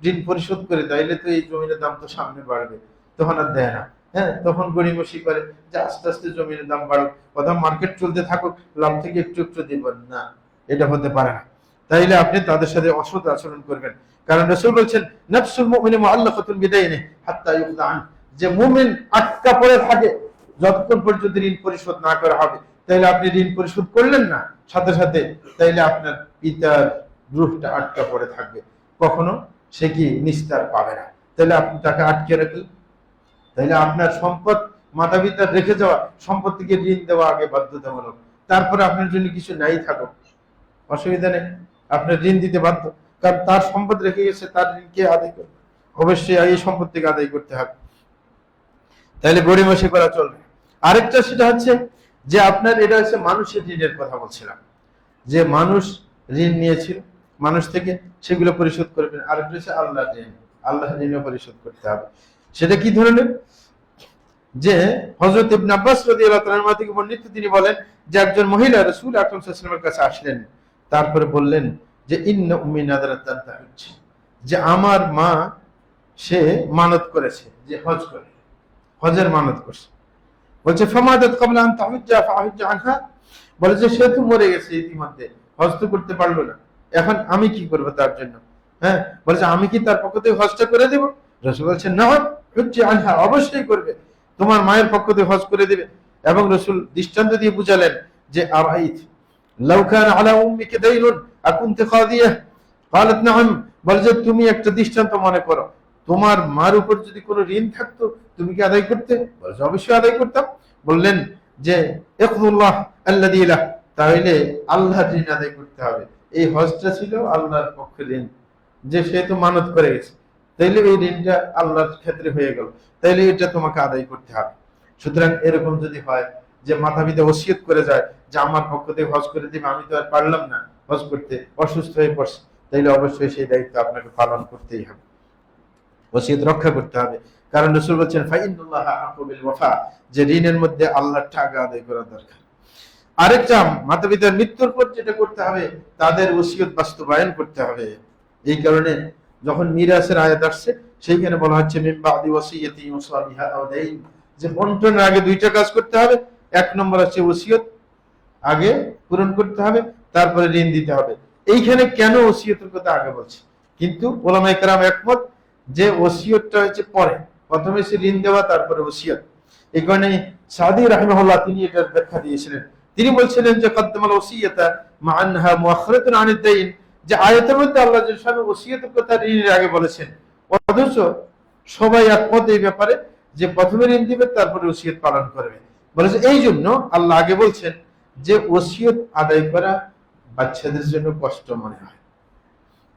[SPEAKER 1] ঋণ পরিশোধ করে তাইলে তো এই জমির দাম তো সামনে বাড়বে, তখন আর দেয় না। হ্যাঁ, তখন গড়িমসি করে যে আস্তে আস্তে জমির দাম বাড়ুক, অথবা মার্কেট চলতে থাকুক, লাভ থেকে একটু একটু দিবেন না, এটা হতে পারে না। তাইলে আপনি তাদের সাথে অসৎ আচরণ করবেন। কারণ রাসূল বলছেন নাফসুল মুমিনি মুআল্লাকাতুন বিদাইনি হাত্তা ইউকদা আন, যে মুমিন আটকা পড়ে থাকে যতক্ষণ পর্যন্ত ঋণ পরিশোধ না করা হবে। তাইলে আপনি ঋণ পরিশোধ করলেন না সাথে সাথে, তাইলে আপনার পিতার রূহটা আটকা পড়ে থাকবে, কখনো সে কি নিস্তার পাবে না। তাহলে আপনি তাকে আটকে রাখলেন, তাইলে আপনার সম্পদ মাতা পিতার রেখে যাওয়া সম্পদ থেকে ঋণ দেওয়া আগে বাধ্যতামূলক, তারপরে আপনার জন্য কিছু নাই থাকুক অসুবিধা নেই, আপনার ঋণ দিতে বাধ্য, কারণ তার সম্পদ রেখে গেছে, তার ঋণ কে আদায় করবে, অবশ্যই এই সম্পদ থেকে আদায় করতে হবে। তাহলে গড়িমসি করা চলবে। আরেকটা সেটা হচ্ছে যে আপনার, এটা হচ্ছে মানুষের ঋণের কথা বলছিলাম, যে মানুষ ঋণ নিয়েছিল মানুষ থেকে, সেগুলো পরিশোধ করবেন। আরেকটা হচ্ছে আল্লাহর ঋণ, আল্লাহর ঋণও পরিশোধ করতে হবে। সেটা কি ধরনের, যে হযরত ইবনে আব্বাস রাদিয়াল্লাহু তাআলা থেকে বর্ণিত, তিনি বলেন যে একজন মহিলা রাসূল আকরাম সাল্লাল্লাহু আলাইহি ওয়াসাল্লামের কাছে আসলেন, তারপরে বললেন যে ইন্না উম্মি নাযারাত তাহজ্জ, যে আমার মা সে মানত করেছে যে হজ করে, হজের মানত করছে। বলছে ফামাদাত ক্বাবলা আন তাহুজ্জা ফাহুজ্জা আনহা, বলে যে সে তো মরে গেছে ইতিমধ্যে, হজ তো করতে পারলো না, এখন আমি কি করব তার জন্য। হ্যাঁ, বলছে আমি কি তার পক্ষ থেকে হজটা করে দেব? রাসূল বলছেন না, হুজ্জা আনহা, অবশ্যই করবে, তোমার মায়ের পক্ষ থেকে হজ করে দিবে। এবং রাসূল দৃষ্টান্ত দিয়ে বুঝালেন যে আরাইত লাউ কানা আলা উম্মিকা দাইনুন আকুনতি কাদিয়া, ক্বালাত নাআম, বলে যে তুমি একটা দৃষ্টান্ত মনে করো, তোমার মার উপর যদি কোনো ঋণ থাকতো তুমি কি আদায় করতে? বলছে অবশ্যই আদায় করতাম। বললেন যে ইকদুল্লাহ আল্লাযী লাহ, তাহলে আল্লাহর ঋণ আদায় করতে হবে। এই হজটা ছিল আল্লাহর পক্ষে ঋণ, যে সে তো মানত করে গেছে, তাইলে এই ঋণটা আল্লাহর ক্ষেত্রে হয়ে গেল, তাইলে এটা তোমাকে আদায় করতে হবে। সুতরাং এরকম যদি হয় যে মাতা পিতা ওসিয়ত করে যায় যে আমার পক্ষ থেকে হজ করে দিবে, আমি তো আর পারলাম না হজ করতে, অসুস্থ হয়ে পড়ছে, তাইলে অবশ্যই সেই দায়িত্ব আপনাকে পালন করতেই হবে, ওসিয়ত রক্ষা করতে হবে। কারণ রাসূল বলেছেন ফাইন্নাল্লাহা আহাক্কু বিল ওয়াফা, যে ঋণের মধ্যে আল্লাহর টাকা আদায় করা দরকার। আরেকটা, মাতা পিতার মৃত্যুর পর যেটা করতে হবে, তাদের ওসিয়ত বাস্তবায়ন করতে হবে। এই কারণে যখন মিরাসের আয়াত আসছে সেইখানে বলা হচ্ছে মিন বাদি ওসিয়াতি ইউসা বিহা আও দাইন, যে বন্টনের আগে দুইটা কাজ করতে হবে। এক নম্বর হচ্ছে ওসিয়ত আগে পূরণ করতে হবে, তারপরে ঋণ দিতে হবে। এইখানে কেন ওসিয়তের কথা আগে বলছে, কিন্তু উলামায়ে কেরাম একমত যে ওসিয়তটা হচ্ছে পরে, প্রথমে সে ঋণ দেওয়া তারপরে ওসিয়ত। এই কারণে সাদি রাহিমাহুল্লাহ তিনি এটার ব্যাখ্যা দিয়েছিলেন, তিনি বলছিলেন যে কদ্দামাল ওসিয়াতা মা আনহা মুআখখারাতুন আনিদ দাইন, যে আয়াতের মধ্যে আল্লাহ জাল্লাহু ওসিয়তের কথা ঋণের আগে বলেছেন, অথচ সবাই একমত এই ব্যাপারে যে প্রথমে ঋণ দিবে তারপরে ওসিয়ত পালন করবে। বলেছে এই জন্য আল্লাহ আগে বলছেন যে ওসিয়ত আদায় করা বাচ্চাদের জন্য কষ্ট মনে হয়,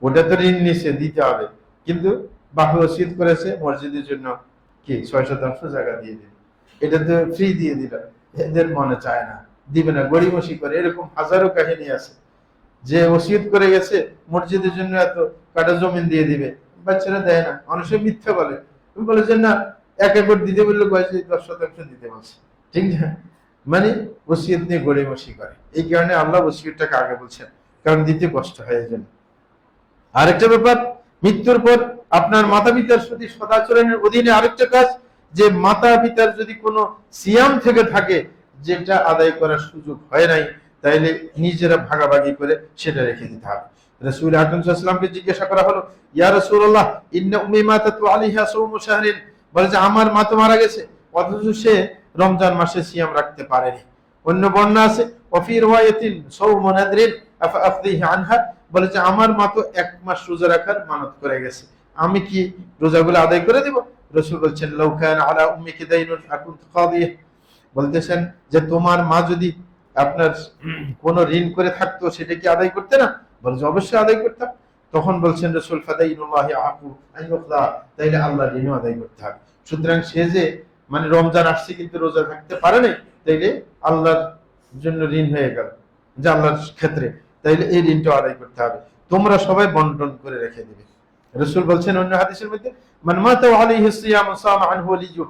[SPEAKER 1] ওটা তো ঋণ নিছে দিতে হবে, কিন্তু বাপে ওসিয়ত করেছে মসজিদের জন্য কি 6 শতাংশ জায়গা দিয়ে দিল, এটা তো ফ্রি দিয়ে দিল, এদের মনে চায় না, দিবে না, গড়িমসি করে। এরকম হাজারো কাহিনী আছে যে ওসিয়ত করে গেছে মসজিদের জন্য এত কাটা জমিন দিয়ে দিবে, বাচ্চারা দেয় না, মানুষের মিথ্যা বলে, বলে যে না 1 একর দিতে বললে 10 শতাংশ দিতে বলছে, ঠিক না? মানে ওসিয়ত নিয়ে গড়িমসি করে। এই কারণে আল্লাহ ওসিয়তটাকে আগে বলছেন, কারণ দিতে কষ্ট হয় এই জন্য। আরেকটা ব্যাপার, মৃত্যুর পর আপনার মাতা পিতার সাথে সদাচরণের অধীনে আরেকটা কাজ, যে মাতা পিতার যদি কোনো সিয়াম থেকে থাকে যেটা আদায় করার সুযোগ হয় নাই, তাইলে নিজেরা ভাগাভাগি করে সেটা রেখে দিতে হবে। রাসূল আকরাম সাল্লাল্লাহু আলাইহি ওয়াসাল্লামকে জিজ্ঞাসা করা হলো, ইয়া রাসূলুল্লাহ ইন্না উম্মি মাতাত ওয়া আলাইহা সাওমু শাহরিন, বলে যে আমার মা তো মারা গেছে অথচ সে রমজান মাসে সিয়াম রাখতে পারেনি। অন্য বর্ণনা আছে ওয়াফি রিওয়ায়াতিন সাওমু নাদরিন আফা আফদিহি আনহা, বলে যে আমার মা তো 1 মাস রোজা রাখার মানত করে গেছে, আমি কি রোজাগুলো আদায় করে দিব? রাসূল বলছেন লাউ কানা আলা উম্মিকি দাইনুন আকুনতু কাদিয়া, বলতেছেন যে তোমার মা যদি আপনার কোন ঋণ করে থাকতো সেটা কি আদায় করতে না? বলে যে অবশ্যই আদায় করতাম। তখন বলছেন রাসূল ফাদাইনুল্লাহি আকু আইয়ুকদা, তাইলে আল্লাহর ঋণও আদায় করতে হবে। সুতরাং সে যে মানে রমজান আসছে কিন্তু রোজা থাকতে পারে নাই, তাইলে আল্লাহর জন্য ঋণ হয়ে গেল, যে আল্লাহর ক্ষেত্রে, তাইলে এই ঋণটা আদায় করতে হবে। তোমরা সবাই বন্টন করে রেখে দিবে। রাসূল বলছেন অন্য হাদিসের মধ্যে, মান মাতা আলাইহি সিয়াম সামা আনহু ওয়ালিয়ু,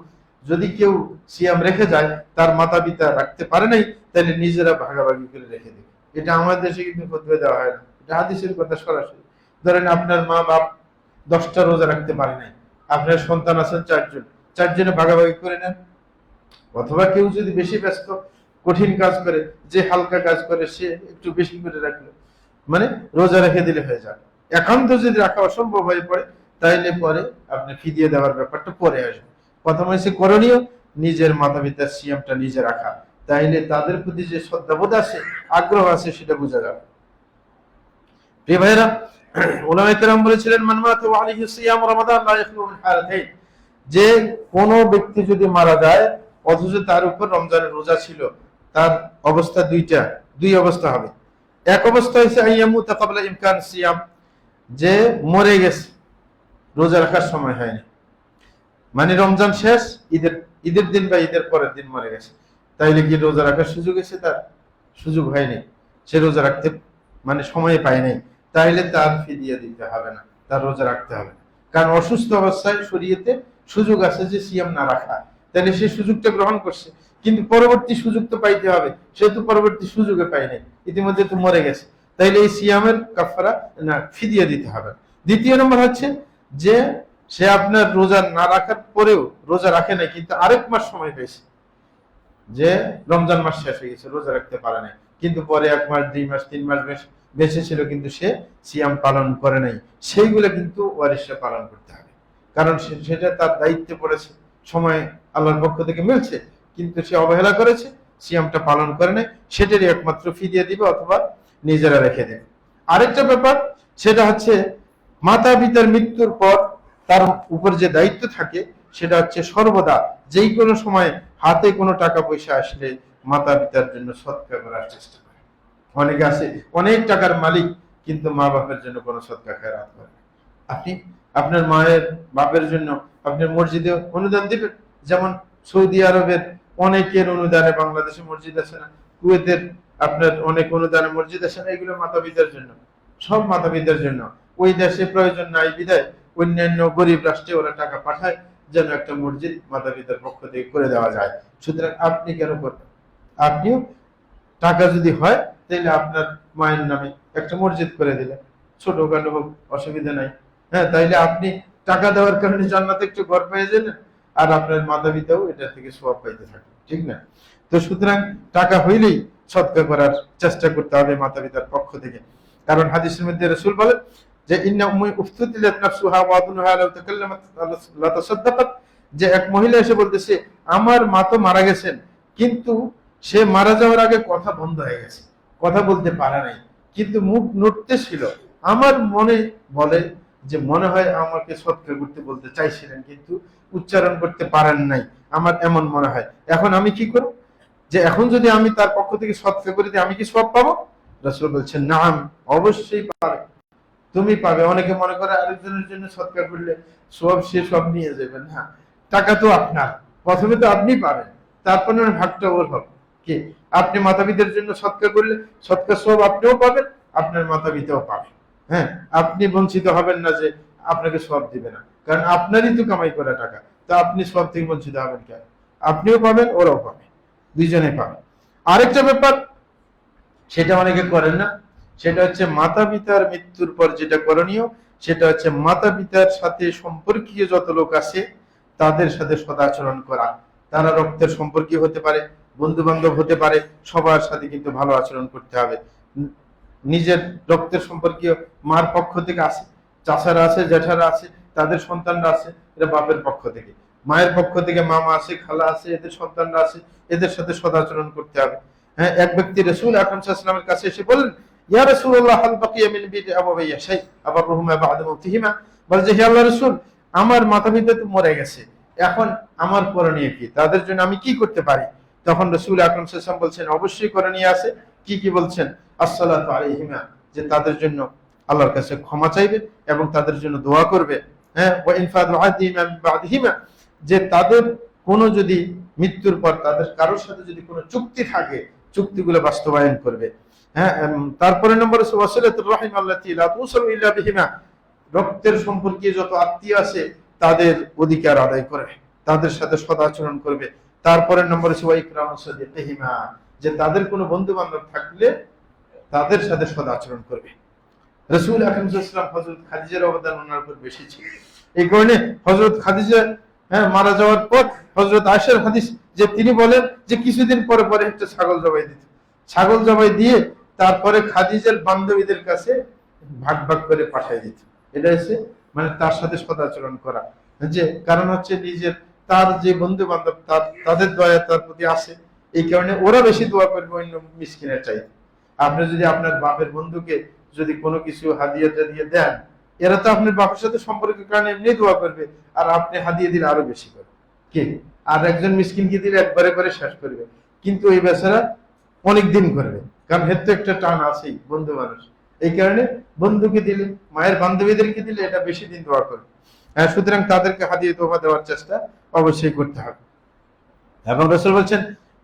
[SPEAKER 1] যদি কেউ সিয়াম রেখে যায় তার মাতা পিতা রাখতে পারে নাই, তাহলে নিজেরা ভাগাভাগি করে রেখে দিবে। এটা আমাদের দেশে কিন্তু ফতোয়া দেওয়া হয় না, এটা হাদিসের কথা সরাসরি। ধরেন আপনার মা বাপ 10টা রোজা রাখতে পারে নাই, আপনার সন্তান আছেন 4 জন, 4 জনে ভাগাভাগি করে নেন। অথবা কেউ যদি বেশি ব্যস্ত, কঠিন কাজ করে, যে হালকা কাজ করে সে একটু বেশি করে রাখলো, মানে রোজা রেখে দিলে হয়ে যাবে। একান্ত যদি রাখা অসম্ভব হয়ে পড়ে, তাইলে পরে আপনি ফিদিয়ে দেওয়ার ব্যাপারটা পরে আসবে। প্রথম হয়েছে করণীয় নিজের মাতা পিতার সিয়ামটা নিজে রাখা, তাইলে তাদের প্রতি যে শ্রদ্ধাবোধ আছে, আগ্রহ আছে, সেটা বোঝা যাবে। প্রিয় ভাইরা, উলামায়ে কেরাম বলেছিলেন মান মাতা ওয়া আলাইহি সিয়াম রমাদান লা ইয়াখলু মিন হালাতাইন, যে কোন ব্যক্তি যদি মারা যায় অথচ তার উপর রমজানের রোজা ছিল, তার অবস্থা দুই অবস্থা হবে। এক অবস্থা হচ্ছে আইয়ামুতা ক্বাবলা ইমকান সিয়াম, যে মরে গেছে, রোজা রাখার সময় হয়নি, মানে রমজান শেষ, ঈদের দিন বা ঈদের পরের দিন মরে গেছে, তাইলে কি রোজা রাখার সুযোগ এসে? তার সুযোগ হয়নি, সে রোজা রাখতে মানে সময় পায় নাই, তাইলে তার ফিদিয়া দিতে হবে না, তার রোজা রাখতে হবে না। কারণ অসুস্থ অবস্থায় শরীয়তে সুযোগ আছে যে সিয়াম না রাখা, তাহলে সে সুযোগটা গ্রহণ করছে, কিন্তু পরবর্তী সুযোগ তো পাইতে হবে, সে তো পরবর্তী সুযোগে পায় নাই, ইতিমধ্যে তো মরে গেছে, তাইলে এই সিয়ামের কাফারা না, ফিদিয়া দিতে হবে। দ্বিতীয় নম্বর হচ্ছে যে সে আপনার রোজা না রাখার পরেও রোজা রাখে নাই, কিন্তু আরেক মাস সময় পেয়েছে, যে রমজান মাস শেষ হয়ে গেছে, রোজা রাখতে পারে নাই, কিন্তু পরে 1 মাস 2 মাস 3 মাস বেঁচে ছিল, কিন্তু সে সিয়াম পালন করে নাই, সেইগুলো কিন্তু ওয়ারিশরা পালন করতে হবে। কারণ সেটা তার দায়িত্বে পড়েছে, সময় আল্লাহর পক্ষ থেকে মিলছে, কিন্তু সে অবহেলা করেছে, সিয়ামটা পালন করে নাই, সেটারই একমাত্র ফিদিয়া দিবে অথবা নিজেরা রেখে দেবে। আরেকটা ব্যাপার, সেটা হচ্ছে মাতা পিতার মৃত্যুর পর তার উপর যে দায়িত্ব থাকে, সেটা হচ্ছে সর্বদা যেই কোনো সময় হাতে কোনো টাকা পয়সা আসলে মাতা পিতার জন্য সৎকার করার চেষ্টা করে। অনেকে আছে অনেক টাকার মালিক, কিন্তু মা বাপের জন্য কোনো সৎকার খেরাত করে না। আপনি আপনার মায়ের বাপের জন্য আপনি মসজিদে অনুদান দিবেন, যেমন সৌদি আরবের অনেকের অনুদানে বাংলাদেশে মসজিদ আছে না, কুয়েতের আপনার অনেক অনুদানে মসজিদ আছে না, এগুলো মাতা পিতার জন্য, সব মাতা পিতার জন্য। ওই দেশে প্রয়োজন নাই বিধায় অন্যান্য গরিব রাষ্ট্রে ওরা টাকা পাঠায় যেন একটা মসজিদ মাতা পিতার পক্ষ থেকে করে দেওয়া যায়। সুতরাং আপনি কেন করবেন? আপনিও টাকা যদি হয় তাহলে আপনার মায়ের নামে একটা মসজিদ করে দিলেন, ছোটখাটো হোক, অসুবিধা নাই। হ্যাঁ, তাইলে আপনি টাকা দেওয়ার কারণে জান্নাতে একটু ঘর পেয়ে গেলেন, আর আপনার মাতা পিতাও এটা থেকে সওয়াব পাইতে থাকবে, ঠিক না? তো সুতরাং টাকা হইলেই সদকা করার চেষ্টা করতে হবে মাতা পিতার পক্ষ থেকে। কারণ হাদিসের মধ্যে রাসূল বলেন যে ইন্না উম্মি উফতুতিলাত নাফসুহা ওয়া আদুনহা লাউ তাকাল্লামাত লা তাসাদ্দাকাত, যে এক মহিলা এসে বলতেছে আমার মা তো মারা গেছেন, কিন্তু সে মারা যাওয়ার আগে কথা বন্ধ হয়ে গেছে, কথা বলতে পারে নাই, কিন্তু মুখ নড়তে ছিল। আমার মনে বলে যে মনে হয় আমাকে সৎকার করতে বলতে চাইছিলেন, কিন্তু উচ্চারণ করতে পারেন নাই, আমার এমন মনে হয়। এখন আমি কি করব? যে এখন যদি আমি তার পক্ষ থেকে সৎকার করে দিই, আমি কি সওয়াব পাবো? রাসূল বলছেন নাম, অবশ্যই পাবে, তুমি পাবে। অনেকে মনে করে আরেকজনের জন্য সৎকার করলে সওয়াব সে সব নিয়ে যাবে, না, টাকা তো আপনার, প্রথমে তো আপনি পাবেন, তারপরে ভাগটা ওর হবে। কি আপনি মাতা পিতার জন্য সৎকার করলে সৎকার সব আপনিও পাবেন, আপনার মাতা পিতাও পাবেন। হ্যাঁ, আপনি বঞ্চিত হবেন না যে আপনাকে সব দিবে না, কারণ আপনারই তো কামাই করা টাকা, তা আপনি সব থেকে বঞ্চিত হবেন কেন? আপনিও পাবেন, ওরাও পাবে, দুইজনে পাবে। আরেকটা ব্যাপার, সেটা অনেকে করেন না, সেটা হচ্ছে মাতা পিতার মৃত্যুর পর যেটা করণীয়, সেটা হচ্ছে মাতা পিতার সাথে সম্পর্কীয় যত লোক আছে তাদের সাথে সদাচরণ করা। তারা রক্তের সম্পর্কীয় হতে পারে, বন্ধু বান্ধব হতে পারে, সবার সাথে কিন্তু ভালো আচরণ করতে হবে। নিজের রক্তের সম্পর্কীয় মার পক্ষ থেকে আছে, চাচারা আছে, জ্যাঠারা আছে, তাদের সন্তানরা আছে, এটা বাপের পক্ষ থেকে। মায়ের পক্ষ থেকে মামা আছে, খালা আছে, এদের সন্তানরা আছে, এদের সাথে সদাচরণ করতে হবে। হ্যাঁ, এক ব্যক্তি রাসূল আকরাম সাল্লাল্লাহু আলাইহি ওয়াসাল্লামের কাছে এসে বললেন, ইয়া রাসূলুল্লাহ, হাল বাকিয়া মিন বিররি আবাওয়াইয়া শাই আবাররুহুমা বা'দা মাউতিহিমা। বলে যে হে আল্লাহর রাসূল, আমার মাতা পিতা তো মরে গেছে, এখন আমার করণীয় কি, তাদের জন্য আমি কি করতে পারি? তখন রাসূল আকরাম সাল্লাল্লাহু আলাইহি ওয়াসাল্লাম বলছেন, অবশ্যই করণীয় আছে। কি কি বলছেন? আসসালাতু আলাইহিমা, যে তাদের জন্য আল্লাহর কাছে ক্ষমা চাইবে এবং তাদের জন্য দোয়া করবে। হ্যাঁ, ওয়া ইনফাদু আদিমা মিন বা'দিহিমা, যে তাদের কোনো যদি মৃত্যুর পর তাদের কারোর সাথে যদি কোনো চুক্তি থাকে, চুক্তিগুলো বাস্তবায়ন করবে। হ্যাঁ, তারপরে নম্বর হচ্ছে ওয়াসিলাতুর রাহিম আল্লাতী লা তুসালু ইল্লা বিহিমা, রক্তের সম্পর্কে যত আত্মীয় আছে তাদের অধিকার আদায় করে, তাদের সাথে সদাচরণ করবে। তারপরে নম্বর হচ্ছে ওয়া ইকরামু সাদিকিহিমা, যে তাদের কোনো বন্ধু বান্ধব থাকলে তাদের সাথে সদাচরণ করবে। রাসূল আকরাম সাল্লাল্লাহু আলাইহি ওয়াসাল্লাম হযরত খাদিজার অবদান ওনার উপর বেশি ছিল। এই কারণে হযরত খাদিজা মারা যাওয়ার পর হযরত আয়েশার হাদিস, যে তিনি বলেন যে কিছুদিন পরে পরে একটা ছাগল জবাই দিত, ছাগল জবাই দিয়ে তারপরে খাদিজার বান্ধবীদের কাছে ভাগ ভাগ করে পাঠিয়ে দিত। এটা হচ্ছে মানে তার সাথে সদাচরণ করা, যে কারণ হচ্ছে নিজের তার যে বন্ধু বান্ধব তাদের দয়া তার প্রতি আসে, এই কারণে ওরা বেশি দোয়া করবে অন্য মিসকিনের চাইতে। আপনি যদি আপনার বাপের বন্ধুকে যদি কোনো কিছু হাদিয়া দিয়ে দেন, এরা তো আপনার বাপের সাথে সম্পর্কের কারণে এমনি দোয়া করবে, আর আপনি হাদিয়া দিলে আরো বেশি করবে। কি আর একজন মিসকিনকে দিলে একবারে করে শেষ করবে, কিন্তু এই বেচারা অনেক দিন করবে, কারণ এর তো একটা টান আছেই, বন্ধু মানুষ। এই কারণে বন্ধুকে দিলে, মায়ের বান্ধবীদেরকে দিলে এটা বেশি দিন দোয়া করবে। সুতরাং তাদেরকে হাদিয়া তোফা দেওয়ার চেষ্টা অবশ্যই করতে হবে। এবং রাসূল বলছেন,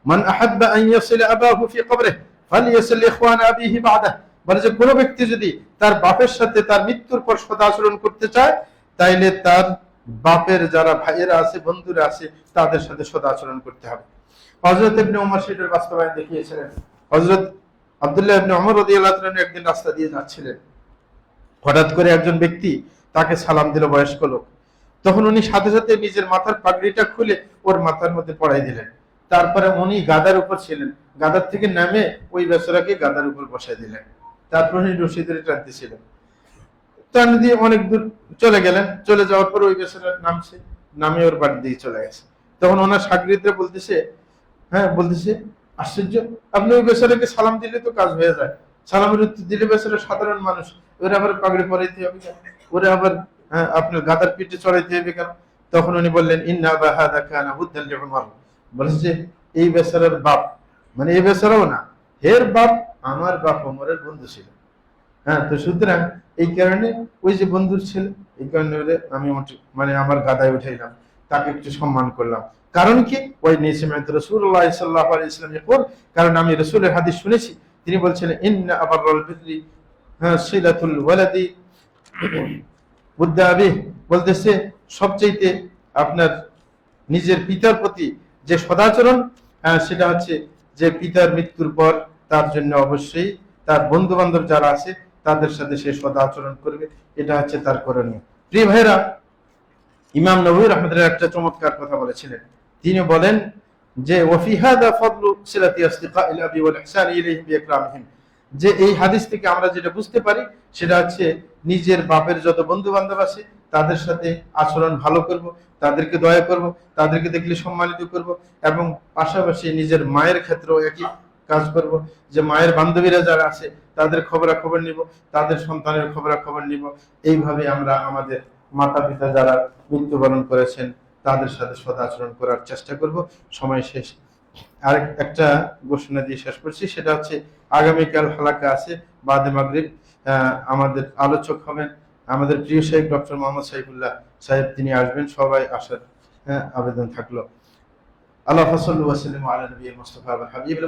[SPEAKER 1] মান আহাব্বা আন ইয়াসিলা আবাহু ফি কবরিহি ফালিয়াসিল ইখওয়ানা আবিহি বা'দাহু, বলে যে কোনো ব্যক্তি যদি তার বাপের সাথে তার মৃত্যুর পর সদাচরণ করতে চায়, তাইলে তার বাপের যারা ভাইয়েরা আছে, বন্ধুরা আছে, তাদের সাথে সদাচরণ করতে হবে। হযরত ইবনে ওমর সেটার বাস্তবায়ন দেখিয়েছিলেন। হযরত আব্দুল্লাহ ইবনে ওমর রাদিয়াল্লাহু তাআলা একদিন রাস্তা দিয়ে যাচ্ছিলেন, হঠাৎ করে একজন ব্যক্তি তাকে সালাম দিল, বয়স্ক লোক। তখন উনি সাথে সাথে নিজের মাথার পাগড়িটা খুলে ওর মাথার মধ্যে পরাই দিলেন। তারপরে উনি গাদার উপর ছিলেন, গাদার থেকে নামে ওই বেচারাকে গাদার উপর বসাই দিলেন। তারপর উনি রশি ধরে টানতেছিলেন, টান দিয়ে অনেক দূর চলে গেলেন। চলে যাওয়ার পর ওই বেচারা নামছে, নামে ওর বাড়ি দিয়ে চলে গেছে। তখন ওনার সাগরিদরা বলতেছে আশ্চর্য, আপনি ওই বেচারাকে সালাম দিলে তো কাজ হয়ে যায়, সালামের উত্তর দিলে বেচারা সাধারণ মানুষ, ওরা আবার পাগড়ি পরাইতে হবে কেন, ওরা আবার আপনার গাদার পিঠে চড়াইতে হবে কেন? তখন উনি বললেন, ইন্না আবা হাযা কানা বুদ্দান লিউমর, বলেছে এই বেচারার বাপ, মানে এই বেচারাও না, এর বাপ আমার বাপ ওমরের বন্ধু ছিল। তো সুতরাং এই কারণে ওই যে বন্ধুর ছেলে, এই কারণে আমি মানে আমার গাদায় উঠাইলাম, তাকে একটু সম্মান করলাম। কারণ কি? ওই নিসমাত রাসূলুল্লাহ সাল্লাল্লাহু আলাইহি ওয়াসাল্লাম ইয়াকুল, কারণ আমি রাসূলের হাদিস শুনেছি, তিনি বলছেন, ইন্না আবাররাল বিররি সিলাতুল ওয়ালাদি বুদ্দাবি, বলতেছে সবচেয়ে আপনার নিজের পিতার প্রতি যে সদাচরণ, সেটা হচ্ছে যে পিতার মৃত্যুর পর তার জন্য অবশ্যই তার বন্ধু বান্ধব যারা আছে তাদের সাথে সে সদাচরণ করবে, এটা হচ্ছে তার করণীয়। প্রিয় ভাইরা, ইমাম নববী রাহমাতুল্লাহ একটা চমৎকার কথা বলেছিলেন। তিনি বলেন যে ওয়াফি হাদা ফাদলু সিলাতি আসদিকাইল আবি ওয়াল ইহসান ইলাইহিম বিইকরামিহিম, যে এই হাদিস থেকে আমরা যেটা বুঝতে পারি সেটা হচ্ছে নিজের বাপের যত বন্ধু বান্ধব আছে তাদের সাথে আচরণ ভালো করব, তাদেরকে দয়া করব, তাদেরকে দেখলে সম্মানিত করব, এবং পাশাপাশি নিজের মায়ের ক্ষেত্রেও একই কাজ করব, যে মায়ের বান্ধবীরা যারা আছে তাদের খবরাখবর নিব, তাদের সন্তানের খবরাখবর নিব। এইভাবে আমরা আমাদের মাতা পিতা যারা মৃত্যুবরণ করেছেন তাদের সাথে সদাচরণ করার চেষ্টা করব। সময় শেষ, আর একটা ঘোষণা দিয়ে শেষ করছি, সেটা হচ্ছে আগামীকাল হালাকা আছে বাদে মাগরিব। আমাদের আলোচক হবেন আমাদের প্রিয় শেখ ডক্টর মোহাম্মদ সাইফুল্লাহ সাহেব, তিনি আসবেন। সবাই আসার আবেদন থাকলো। আল্লাহ সাল্লাল্লাহু আলাইহি ওয়া সাল্লাম আলা নবিয়্যিনা মুস্তাফা ওয়া হাবিবিল